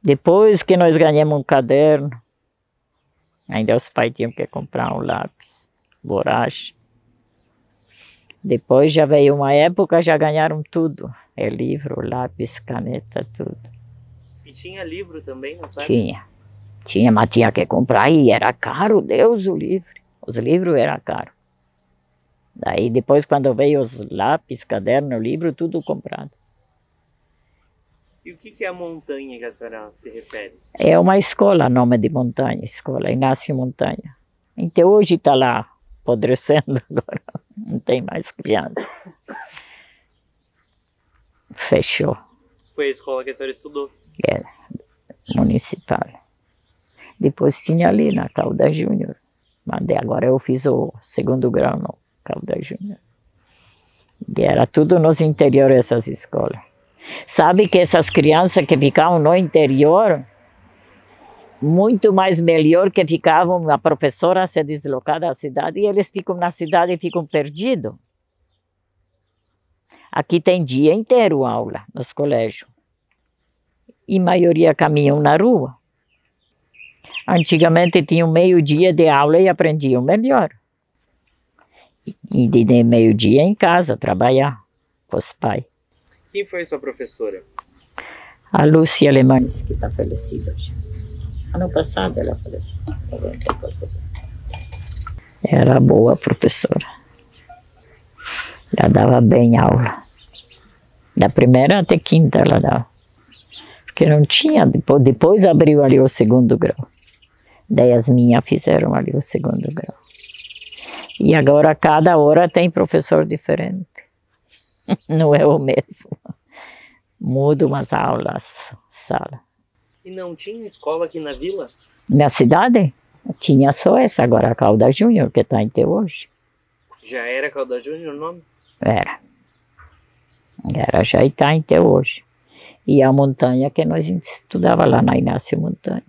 Depois que nós ganhamos um caderno, ainda os pais tinham que comprar um lápis, borracha. Depois já veio uma época, já ganharam tudo. É livro, lápis, caneta, tudo. E tinha livro também, não sabe? Tinha, mas tinha que comprar e era caro, Deus o livre. Os livros eram caros. Daí depois quando veio os lápis, caderno, livro, tudo comprado. E o que é a montanha que a senhora se refere? É uma escola, nome de montanha, escola Inácio Montanha. Então hoje está lá, apodrecendo agora, não tem mais criança. Fechou. Foi a escola que a senhora estudou? Era municipal. Depois tinha ali na Caldas Júnior. Mas agora eu fiz o segundo grau no Caldas Júnior. E era tudo nos interiores essas escolas. Sabe que essas crianças que ficavam no interior, muito mais melhor que ficavam, a professora se deslocar da cidade e eles ficam na cidade e ficam perdidos. Aqui tem dia inteiro aula nos colégios. E a maioria caminham na rua. Antigamente tinham meio-dia de aula e aprendiam melhor. E de meio-dia em casa, trabalhar com os pais. Quem foi sua professora? A Lúcia Alemães, que está falecida já. Ano passado ela faleceu. Era boa professora. Ela dava bem aula. Da primeira até quinta ela dava. Porque não tinha, depois abriu ali o segundo grau. Daí as minhas fizeram ali o segundo grau. E agora cada hora tem professor diferente. Não é o mesmo. Muda umas aulas, sala. E não tinha escola aqui na vila? Na cidade? Tinha só essa, agora a Caldas Júnior, que está até hoje. Já era Caldas Júnior o nome? Era. Era, já está até hoje. E a montanha que nós estudava lá na Inácio Montanha.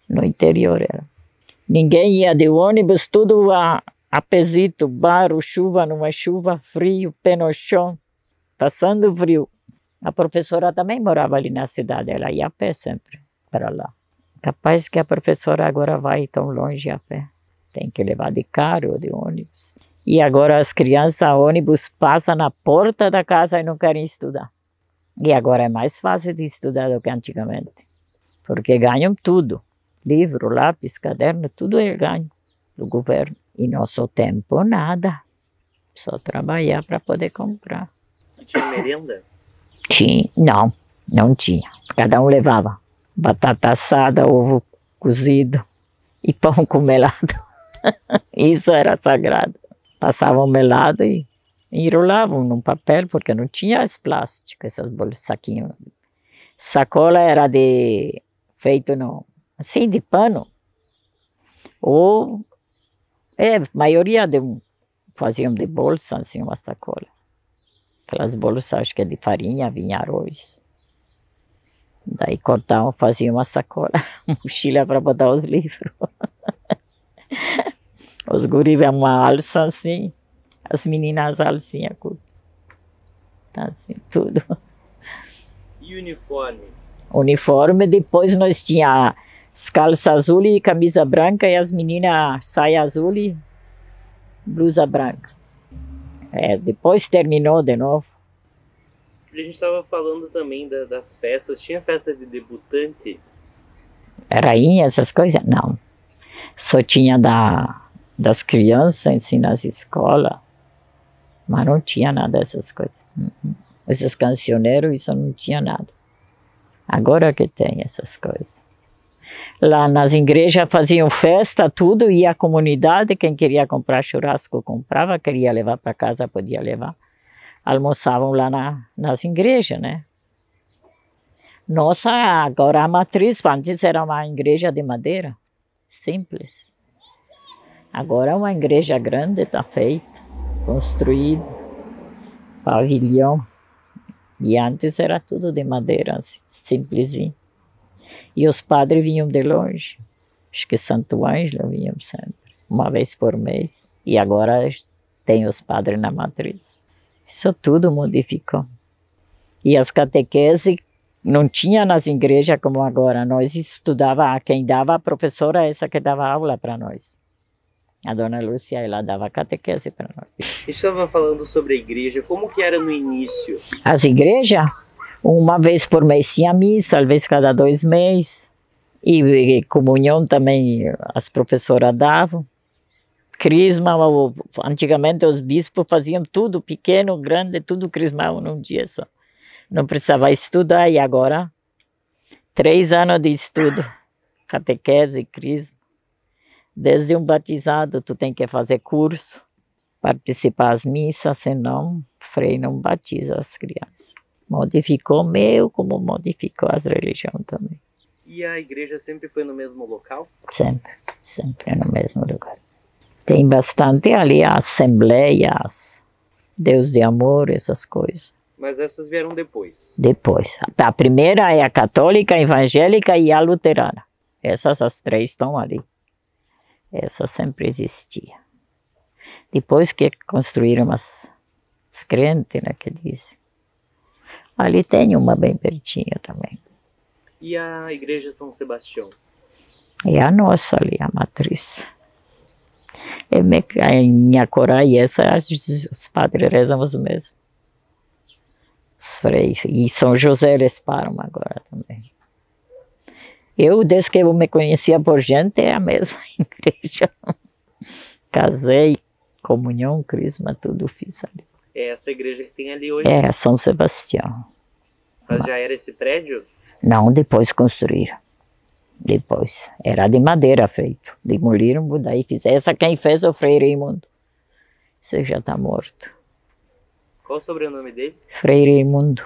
No interior era. Ninguém ia de ônibus, tudo a pezito, barro, chuva, numa chuva, frio, pé no chão, passando frio. A professora também morava ali na cidade, ela ia a pé sempre para lá. Capaz que a professora agora vai tão longe a pé. Tem que levar de carro ou de ônibus. E agora as crianças, ônibus passa na porta da casa e não querem estudar. E agora é mais fácil de estudar do que antigamente. Porque ganham tudo. Livro, lápis, caderno, tudo é ganho do governo. E nosso tempo, nada. Só trabalhar para poder comprar. E tinha merenda? Tinha, não tinha. Cada um levava batata assada, ovo cozido e pão com melado. Isso era sagrado. Passavam melado e enrolavam num papel, porque não tinha as plásticas, essas bolsas, saquinhos. Sacola era feito assim, de pano. Ou, maioria faziam de bolsa, assim, uma sacola. Aquelas bolsas, acho que é de farinha, vinha arroz. Daí cortavam, faziam uma sacola, mochila para botar os livros. Os guris uma alça assim, as meninas alcinha curta. Assim, tudo. E uniforme? Uniforme, depois nós tínhamos calças azul e camisa branca, e as meninas saia azul e blusa branca. Depois terminou de novo. A gente estava falando também das festas. Tinha festa de debutante? Rainha, essas coisas? Não. Só tinha das crianças, assim, nas escolas. Mas não tinha nada dessas coisas. Esses cancioneiros, isso não tinha nada. Agora que tem essas coisas. Lá nas igrejas faziam festa, tudo, e a comunidade, quem queria comprar churrasco, comprava, queria levar para casa, podia levar. Almoçavam lá nas igrejas, né? Nossa, agora a matriz, antes era uma igreja de madeira, simples. Agora é uma igreja grande, está feita, construída, pavilhão. E antes era tudo de madeira, assim, simplesinho. E os padres vinham de longe. Acho que Santo Ângelo vinham sempre, uma vez por mês. E agora tem os padres na matriz. Isso tudo modificou. E as catequeses não tinha nas igrejas como agora. Nós estudava, quem dava a professora, essa que dava aula para nós. A dona Lúcia, ela dava catequese para nós. A gente estava falando sobre a igreja, como que era no início? As igrejas, uma vez por mês tinha missa, às vezes cada 2 meses. E comunhão também as professoras davam. crisma, antigamente os bispos faziam tudo, pequeno, grande, tudo crismavam num dia só. Não precisava estudar, e agora 3 anos de estudo, catequese, crisma. Desde um batizado, tu tem que fazer curso, participar das missas, senão Frei não batiza as crianças. Modificou como modificou as religiões também. E a igreja sempre foi no mesmo local? Sempre no mesmo lugar. Tem bastante ali assembleias, Deus de Amor, essas coisas. Mas essas vieram depois? Depois. A primeira é a católica, a evangélica e a luterana. Essas as 3 estão ali. Essa sempre existia. Depois que construíram as crentes, né, que dizem. Ali tem uma bem pertinho também. E a igreja São Sebastião? É a nossa ali, a matriz. Em Nhacorá, e essa, os padres rezam os mesmos. Os freis. E São José eles param agora também. Eu, desde que eu me conhecia por gente, é a mesma igreja. Casei, comunhão, crisma, tudo fiz ali. É essa igreja que tem ali hoje? É, São Sebastião. Mas já era esse prédio? Não, depois construíram. Depois. Era de madeira feito. Demoliram, daí fizeram. Essa quem fez é o Frei Raimundo. Esse já está morto. Qual o sobrenome dele? Frei Raimundo.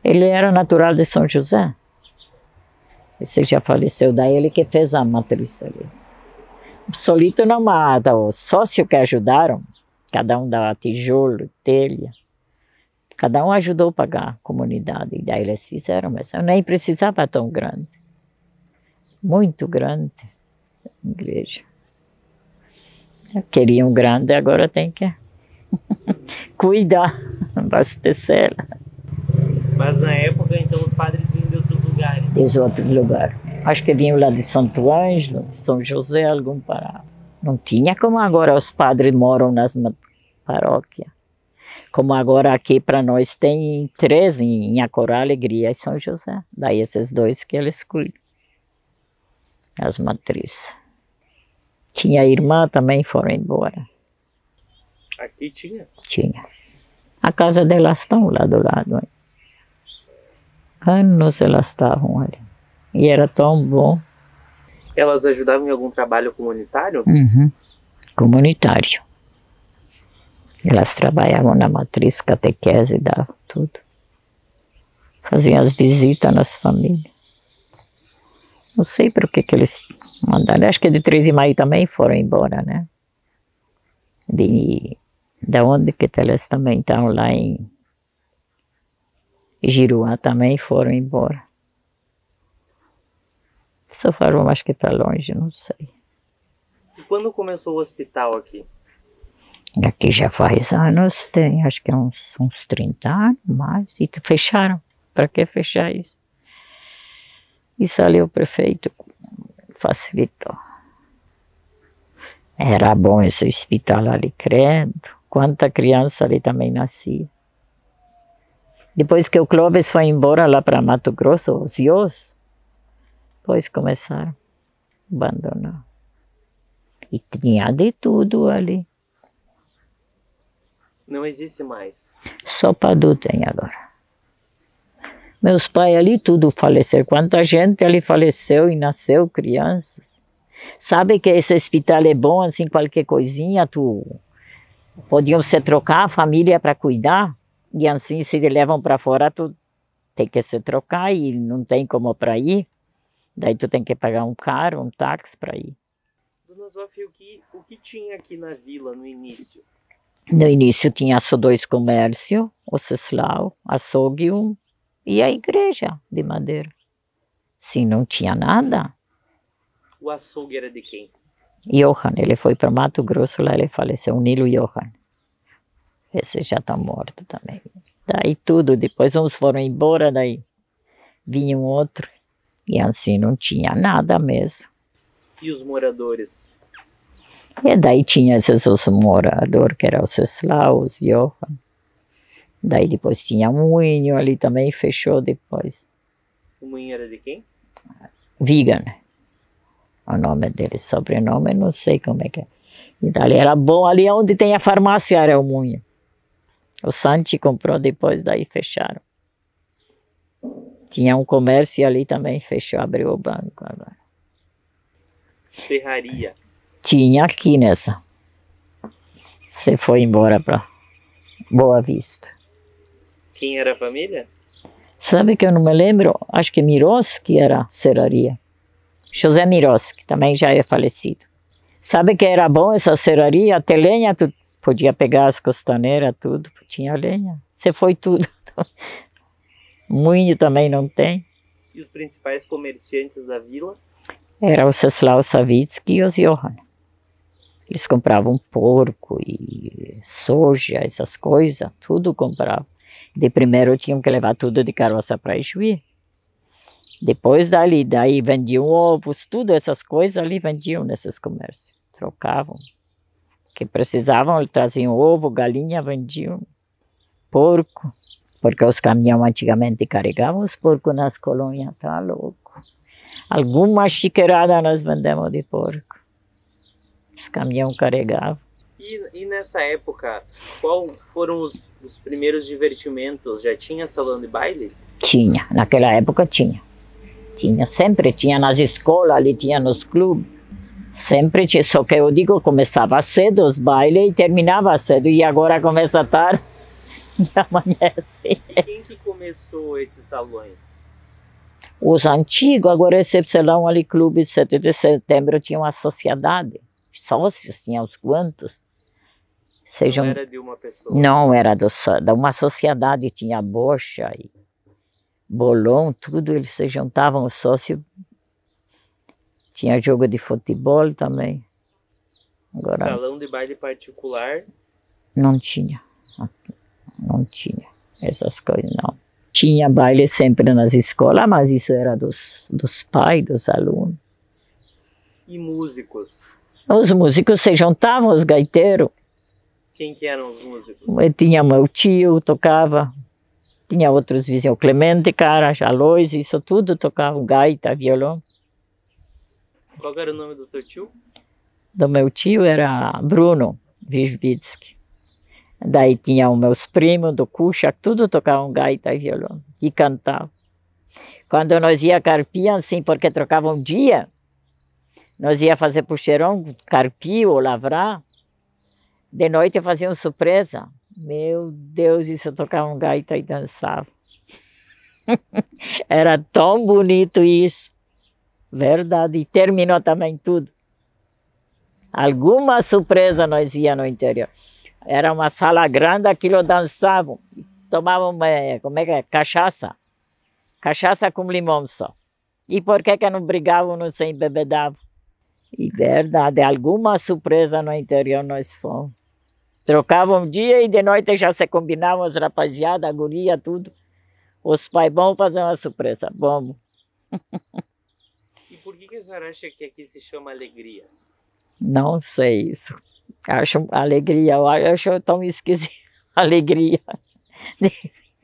Ele era natural de São José. Esse já faleceu. Daí ele que fez a matriz ali. Solito não mata. Os sócios que ajudaram, cada um dava tijolo, telha. Cada um ajudou a pagar a comunidade. E daí eles fizeram, mas eu nem precisava tão grande. Muito grande a igreja. Queriam grande, agora tem que cuidar, abastecê-la. Mas na época, então, os padres vinham de outros lugares? De outros lugares. Acho que vinham lá de Santo Ângelo, de São José, algum parado. Não tinha como agora os padres moram nas paróquias. Como agora aqui para nós tem 3 em Nhacorá, Alegria e São José. Daí esses 2 que eles cuidam. As matrizes. Tinha irmã também, foram embora. Aqui tinha? Tinha. A casa delas estão lá do lado. Hein? Anos elas estavam ali. E era tão bom. Elas ajudavam em algum trabalho comunitário? Uhum. Comunitário. Elas trabalhavam na matriz, catequese, davam tudo. Faziam as visitas nas famílias. Não sei por que eles mandaram. Acho que de 3 de maio também foram embora, né? Da onde que eles também estão lá em Giruá também foram embora. Só foram mais que para longe, não sei. E quando começou o hospital aqui? Aqui já faz anos, tem acho que uns 30 anos mais, e fecharam. Para que fechar isso? Isso ali o prefeito facilitou. Era bom esse hospital ali, credo. Quanta criança ali também nascia. Depois que o Clóvis foi embora lá para Mato Grosso, os Iós, depois começaram a abandonar. E tinha de tudo ali. Não existe mais? Só Padu tem agora. Meus pais ali tudo faleceram. Quanta gente ali faleceu e nasceu crianças. Sabe que esse hospital é bom, assim, qualquer coisinha, podiam se trocar a família para cuidar. E assim, se levam para fora, tu tem que se trocar e não tem como para ir. Daí tu tem que pagar um carro, um táxi para ir. Dona Zófia, o que tinha aqui na vila no início? No início tinha só 2 comércios, o Ceslau, açougue e a igreja de madeira. Sim, não tinha nada. O açougue era de quem? Johann, ele foi para Mato Grosso, lá ele faleceu, o Nilo Johann. Esse já está morto também. Daí tudo, depois uns foram embora, daí vinha um outro. E assim não tinha nada mesmo. E os moradores? E daí tinha esses os moradores, que eram os Ceslau, os Johann. Daí depois tinha um moinho ali também, fechou depois. O moinho era de quem? Vigan. o nome dele, sobrenome, não sei como é que é. E dali era bom, ali onde tem a farmácia era o Munho. O Santi comprou depois, daí fecharam. Tinha um comércio ali também, fechou, abriu o banco agora. Serraria. Tinha aqui nessa. Você foi embora para Boa Vista. Quem era a família? Sabe que eu não me lembro, acho que Miroski era serraria. José Miroski, também já é falecido. Sabe que era bom essa serraria? Até lenha, tu podia pegar as costaneiras, tudo, tinha lenha. Você foi tudo. Moinho também não tem. E os principais comerciantes da vila? Era o Ceslau Savitsky e os Johann. Eles compravam porco e soja, essas coisas, tudo compravam. De primeiro tinham que levar tudo de carroça para Ijuí. Depois daí vendiam ovos, tudo essas coisas ali vendiam nesses comércios. Trocavam. Que precisavam, traziam ovo, galinha, vendiam porco. Porque os caminhões antigamente carregavam os porcos nas colônias, tá louco. Alguma chiqueirada nós vendemos de porco. Os caminhões carregavam. E nessa época, qual foram os primeiros divertimentos? Já tinha salão de baile? Tinha, naquela época tinha. Tinha, sempre tinha nas escolas, ali tinha nos clubes. Sempre tinha, só que eu digo, começava cedo os bailes e terminava cedo. E agora começa tarde e amanhece. E quem que começou esses salões? Os antigos, agora esse salão ali, Clube 7 de Setembro, tinha uma sociedade. Sócios, tinha uns quantos. Não era de uma pessoa? Não, era de uma sociedade, tinha bocha e bolão, tudo, eles se juntavam, os sócios. Tinha jogo de futebol também. Agora, salão de baile particular? Não tinha essas coisas, não. Tinha baile sempre nas escolas, mas isso era dos pais, dos alunos. E músicos? Os músicos se juntavam, os gaiteiros. Quem que eram os músicos? Tinha meu tio, tocava. Tinha outros vizinhos, Clemente, cara, Aloysio, isso tudo tocavam, gaita, violão. Qual era o nome do seu tio? Do meu tio era Bruno Wisbitsky. Daí tinha os meus primos do Kuchak, tudo tocavam gaita e violão e cantavam. Quando nós ia carpir, assim, porque trocavam um dia, nós ia fazer puxeirão, carpir ou lavrar, de noite faziam surpresa. Meu Deus, isso tocavam gaita e dançavam. Era tão bonito isso. Verdade, e terminou também tudo. Alguma surpresa nós ia no interior. Era uma sala grande, aquilo dançavam. Tomavam, como é que é? Cachaça. Cachaça com limão só. E por que não brigavam, não se embebedavam? E verdade, alguma surpresa no interior nós fomos. Trocavam dia e de noite já se combinavam as rapaziada, a guria, tudo. Os pais vão fazer uma surpresa, vamos. E por que a senhora acha que aqui se chama alegria? Não sei isso. Acho alegria, eu acho tão esquisito. Alegria.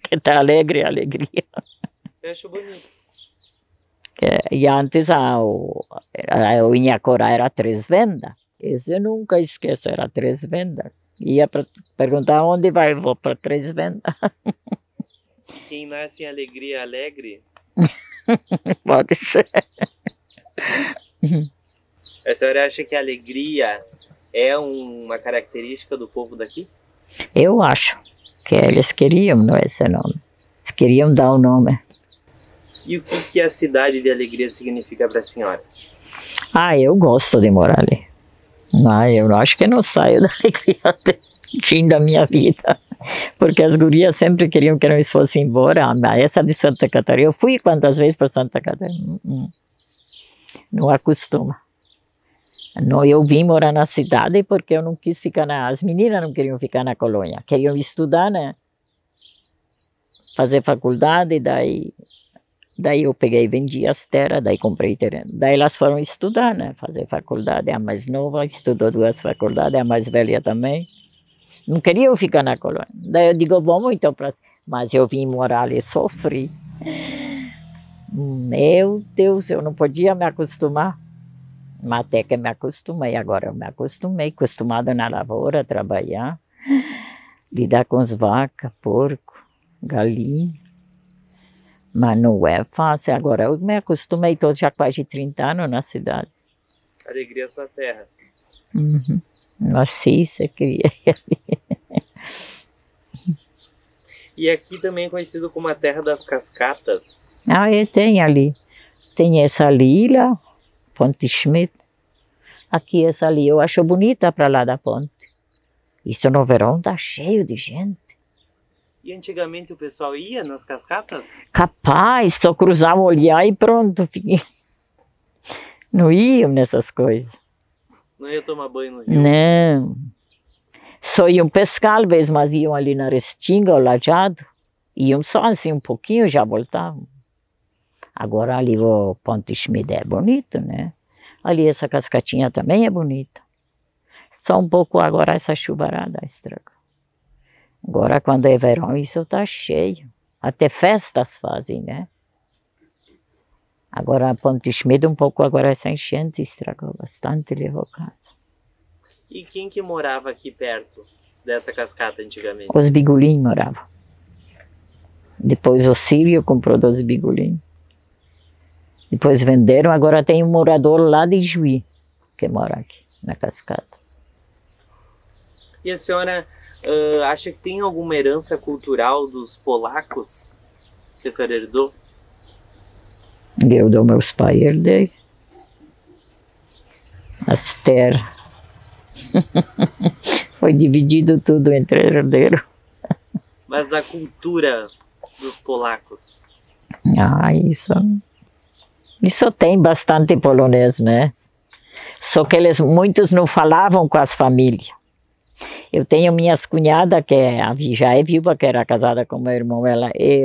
Que tá alegre, alegria. Eu acho bonito. E antes o Inhacorá era 3 vendas. Esse eu nunca esqueço, era 3 vendas. Ia perguntar onde vai, vou para 3 vendas. Quem nasce em alegria é alegre? Pode ser. A senhora acha que a alegria é uma característica do povo daqui? Eu acho que eles queriam, não é esse nome. Eles queriam dar o nome. E o que a cidade de Alegria significa para a senhora? Eu gosto de morar ali. Eu acho que não saio da Alegria até o fim da minha vida. Porque as gurias sempre queriam que nós fossem embora. Essa de Santa Catarina, eu fui quantas vezes para Santa Catarina. Não acostuma. Não, eu vim morar na cidade porque eu não quis ficar as meninas não queriam ficar na colônia. Queriam estudar, né? Fazer faculdade, daí eu peguei, vendi as terras, daí comprei terreno. Daí elas foram estudar, né? Fazer faculdade. A mais nova estudou 2 faculdades, a mais velha também. Não queriam ficar na colônia. Daí eu digo, vamos então para... Mas eu vim morar ali, sofri. Meu Deus, eu não podia me acostumar. Mas até que me acostumei, agora eu me acostumei, acostumada na lavoura, trabalhar, lidar com as vacas, porco, galinha. Mas não é fácil, agora eu me acostumei, estou já quase 30 anos na cidade. Alegria é sua terra. Uhum. Nasci, você criei ali. E aqui também é conhecido como a terra das cascatas. Ah, tem ali. Tem essa lila, Ponte Schmidt. Aqui essa ali, eu acho bonita para lá da ponte. Isso no verão tá cheio de gente. E antigamente o pessoal ia nas cascatas? Capaz, só cruzava, olhar e pronto. Não iam nessas coisas. Não ia tomar banho no rio? Não. Só iam pescar, às vezes, mas iam ali na Restinga, ao Lajado. Iam só assim um pouquinho, já voltavam. Agora ali o Ponte Schmidt é bonito, né? Ali essa cascatinha também é bonita. Só um pouco agora essa chuvarada estragou. Agora quando é verão isso tá cheio. Até festas fazem, né? Agora a Ponte Schmidt um pouco agora essa enchente estragou bastante, levou casa. E quem que morava aqui perto dessa cascata antigamente? Os Bigulim moravam. Depois o Sírio comprou 2 Bigulim. Depois venderam, agora tem um morador lá de Juí, que mora aqui, na cascata. E a senhora acha que tem alguma herança cultural dos polacos que a senhora herdou? Eu dou meus pais, herdei. As terras. Foi dividido tudo entre herdeiros. Mas da cultura dos polacos? Ah, isso tem bastante polonês, né? Só que muitos não falavam com as famílias. Eu tenho minhas cunhadas, que já é viúva, que era casada com meu irmão.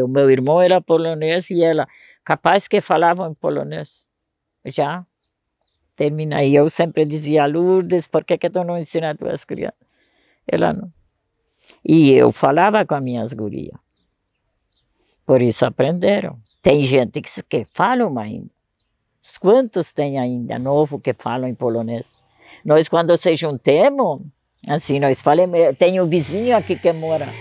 O meu irmão era polonês e ela, capaz que falavam em polonês. Já. Termina. E eu sempre dizia, Lourdes, por que tu não ensina as tuas crianças? Ela não. E eu falava com as minhas gurias. Por isso aprenderam. Tem gente que falam ainda. Quantos tem ainda novo que falam em polonês? Nós quando se juntemos, assim, nós falamos, tem um vizinho aqui que mora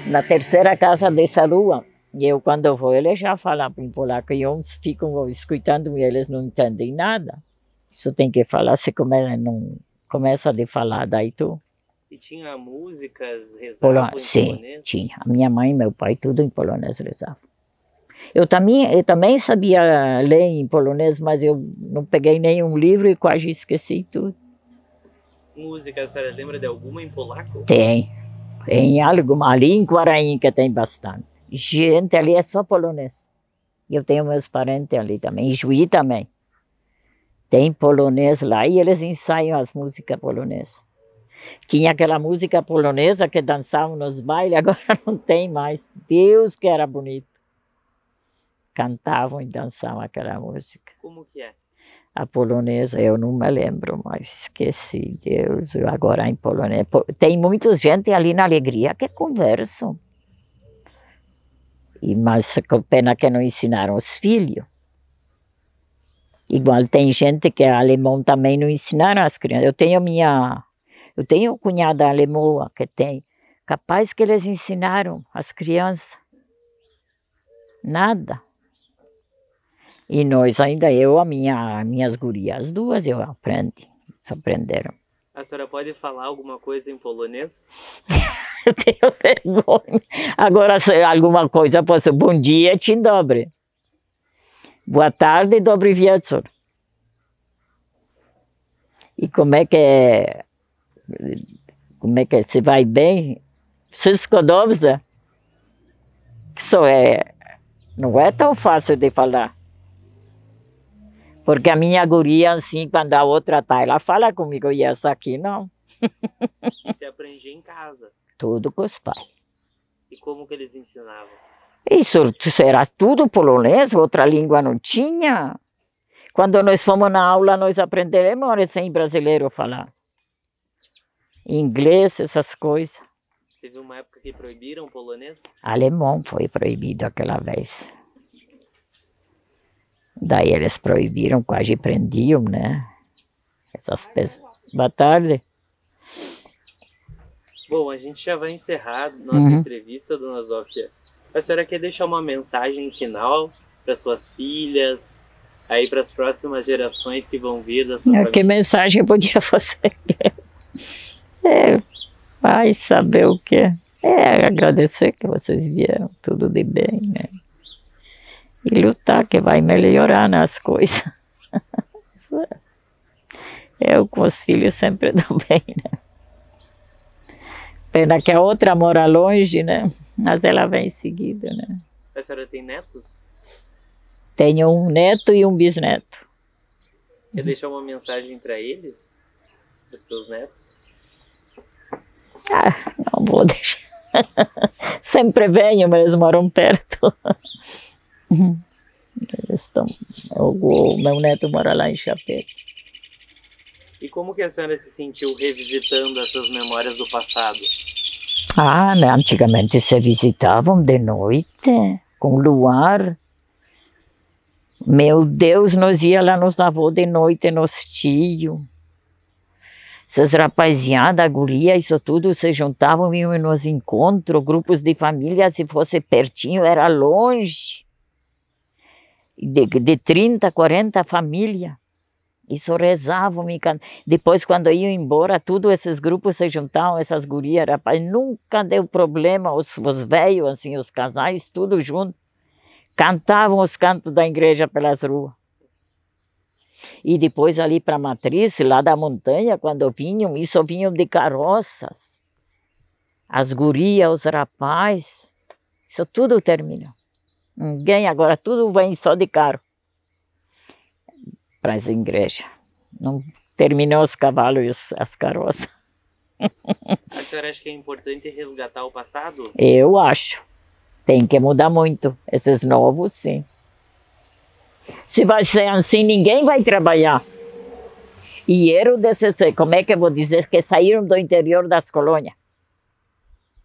na terceira casa dessa rua. E eu quando vou, ele já fala em polaco. E uns ficam escutando e eles não entendem nada. Isso tem que falar, se não começa a falar, daí tu... E tinha músicas, rezavam em sim, polonês? Tinha. A minha mãe e meu pai, tudo em polonês rezavam. Eu também sabia ler em polonês, mas eu não peguei nenhum livro e quase esqueci tudo. Música, a senhora lembra de alguma em polaco? Tem alguma, ali em Quaraim que tem bastante. Gente, ali é só polonês. Eu tenho meus parentes ali também, em Juí também. Tem polonês lá e eles ensaiam as músicas polonesas. Tinha aquela música polonesa que dançavam nos bailes, agora não tem mais. Deus que era bonito. Cantavam e dançavam aquela música. Como que é? A polonesa, eu não me lembro, mas esqueci. Deus, agora em polonês. Tem muita gente ali na Alegria que conversam. Mas com pena que não ensinaram os filhos. Igual tem gente que é alemão também não ensinaram as crianças. Eu tenho cunhada alemã que tem. Capaz que eles ensinaram as crianças. Nada. E nós ainda, minhas gurias, as duas eu aprenderam. A senhora pode falar alguma coisa em polonês? Eu tenho vergonha. Agora, se alguma coisa, posso. Bom dia, dzień dobry. Boa tarde, dobry wieczór. E como é que se vai bem? Wszystko dobrze? Isso não é tão fácil de falar. Porque a minha guria, assim, quando a outra tá, ela fala comigo, e essa aqui não. Você aprendia em casa? Tudo com os pais. E como que eles ensinavam? Isso era tudo polonês, outra língua não tinha. Quando nós fomos na aula, nós aprendemos sem brasileiro falar. Inglês, essas coisas. Teve uma época que proibiram o polonês? Alemão foi proibido aquela vez. Daí eles proibiram, quase prendiam, né? Essas pessoas. Boa tarde. Bom, a gente já vai encerrar nossa entrevista, dona Zófia. A senhora quer deixar uma mensagem final para suas filhas, aí para as próximas gerações que vão vir da sua família? Que mensagem eu podia fazer? Vai saber o que agradecer que vocês vieram, tudo de bem, né? E lutar que vai melhorar nas coisas. Eu com os filhos sempre dou bem, né? Pena que a outra mora longe, né? Mas ela vem em seguida, né? A senhora tem netos? Tenho um neto e um bisneto. Quer deixar uma mensagem para eles? Para os seus netos? Não vou deixar. Sempre venho, mas eles moram perto. O meu neto mora lá em Chapéu. E como que a senhora se sentiu revisitando essas memórias do passado? Né? Antigamente se visitavam de noite, com luar. Meu Deus, nós ia lá nos avós de noite, nos tios. Essas rapaziadas, guria, isso tudo se juntavam, iam nos encontros, grupos de família, se fosse pertinho, era longe. De 30, 40 famílias. Isso rezavam, depois quando iam embora, todos esses grupos se juntavam, essas gurias, rapaz, nunca deu problema, os velhos, assim, os casais, tudo junto, cantavam os cantos da igreja pelas ruas. E depois ali para a Matriz, lá da montanha, quando vinham, isso vinham de carroças, as gurias, os rapazes, isso tudo terminou. Ninguém agora, tudo vem só de carro para as igrejas. Não terminou os cavalos e as carroças. A senhora acha que é importante resgatar o passado? Eu acho. Tem que mudar muito. Esses novos, sim. Se vai ser assim, ninguém vai trabalhar. E eram desses, como é que eu vou dizer, que saíram do interior das colônias.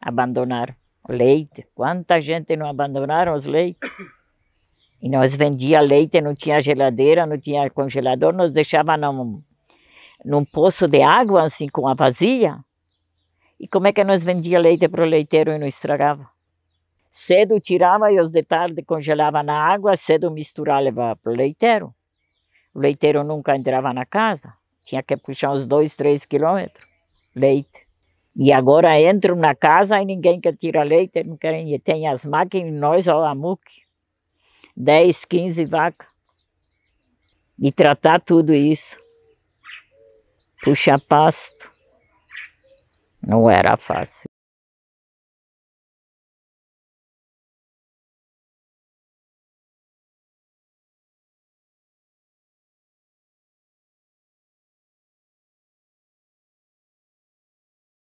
Abandonaram. Leite. Quanta gente não abandonaram os leites? E nós vendia leite, não tinha geladeira, não tinha congelador, nós deixávamos num poço de água, assim, com a vazia. E como é que nós vendia leite para o leiteiro e não estragava? Cedo tirava e os de tarde congelava na água, cedo misturava e levava para o leiteiro. O leiteiro nunca entrava na casa, tinha que puxar uns 2, 3 quilômetros, leite. E agora entram na casa e ninguém quer tirar leite, não querem, e tem as máquinas, nós, ó, a muque. 10, 15 vacas. E tratar tudo isso. Puxar pasto. Não era fácil.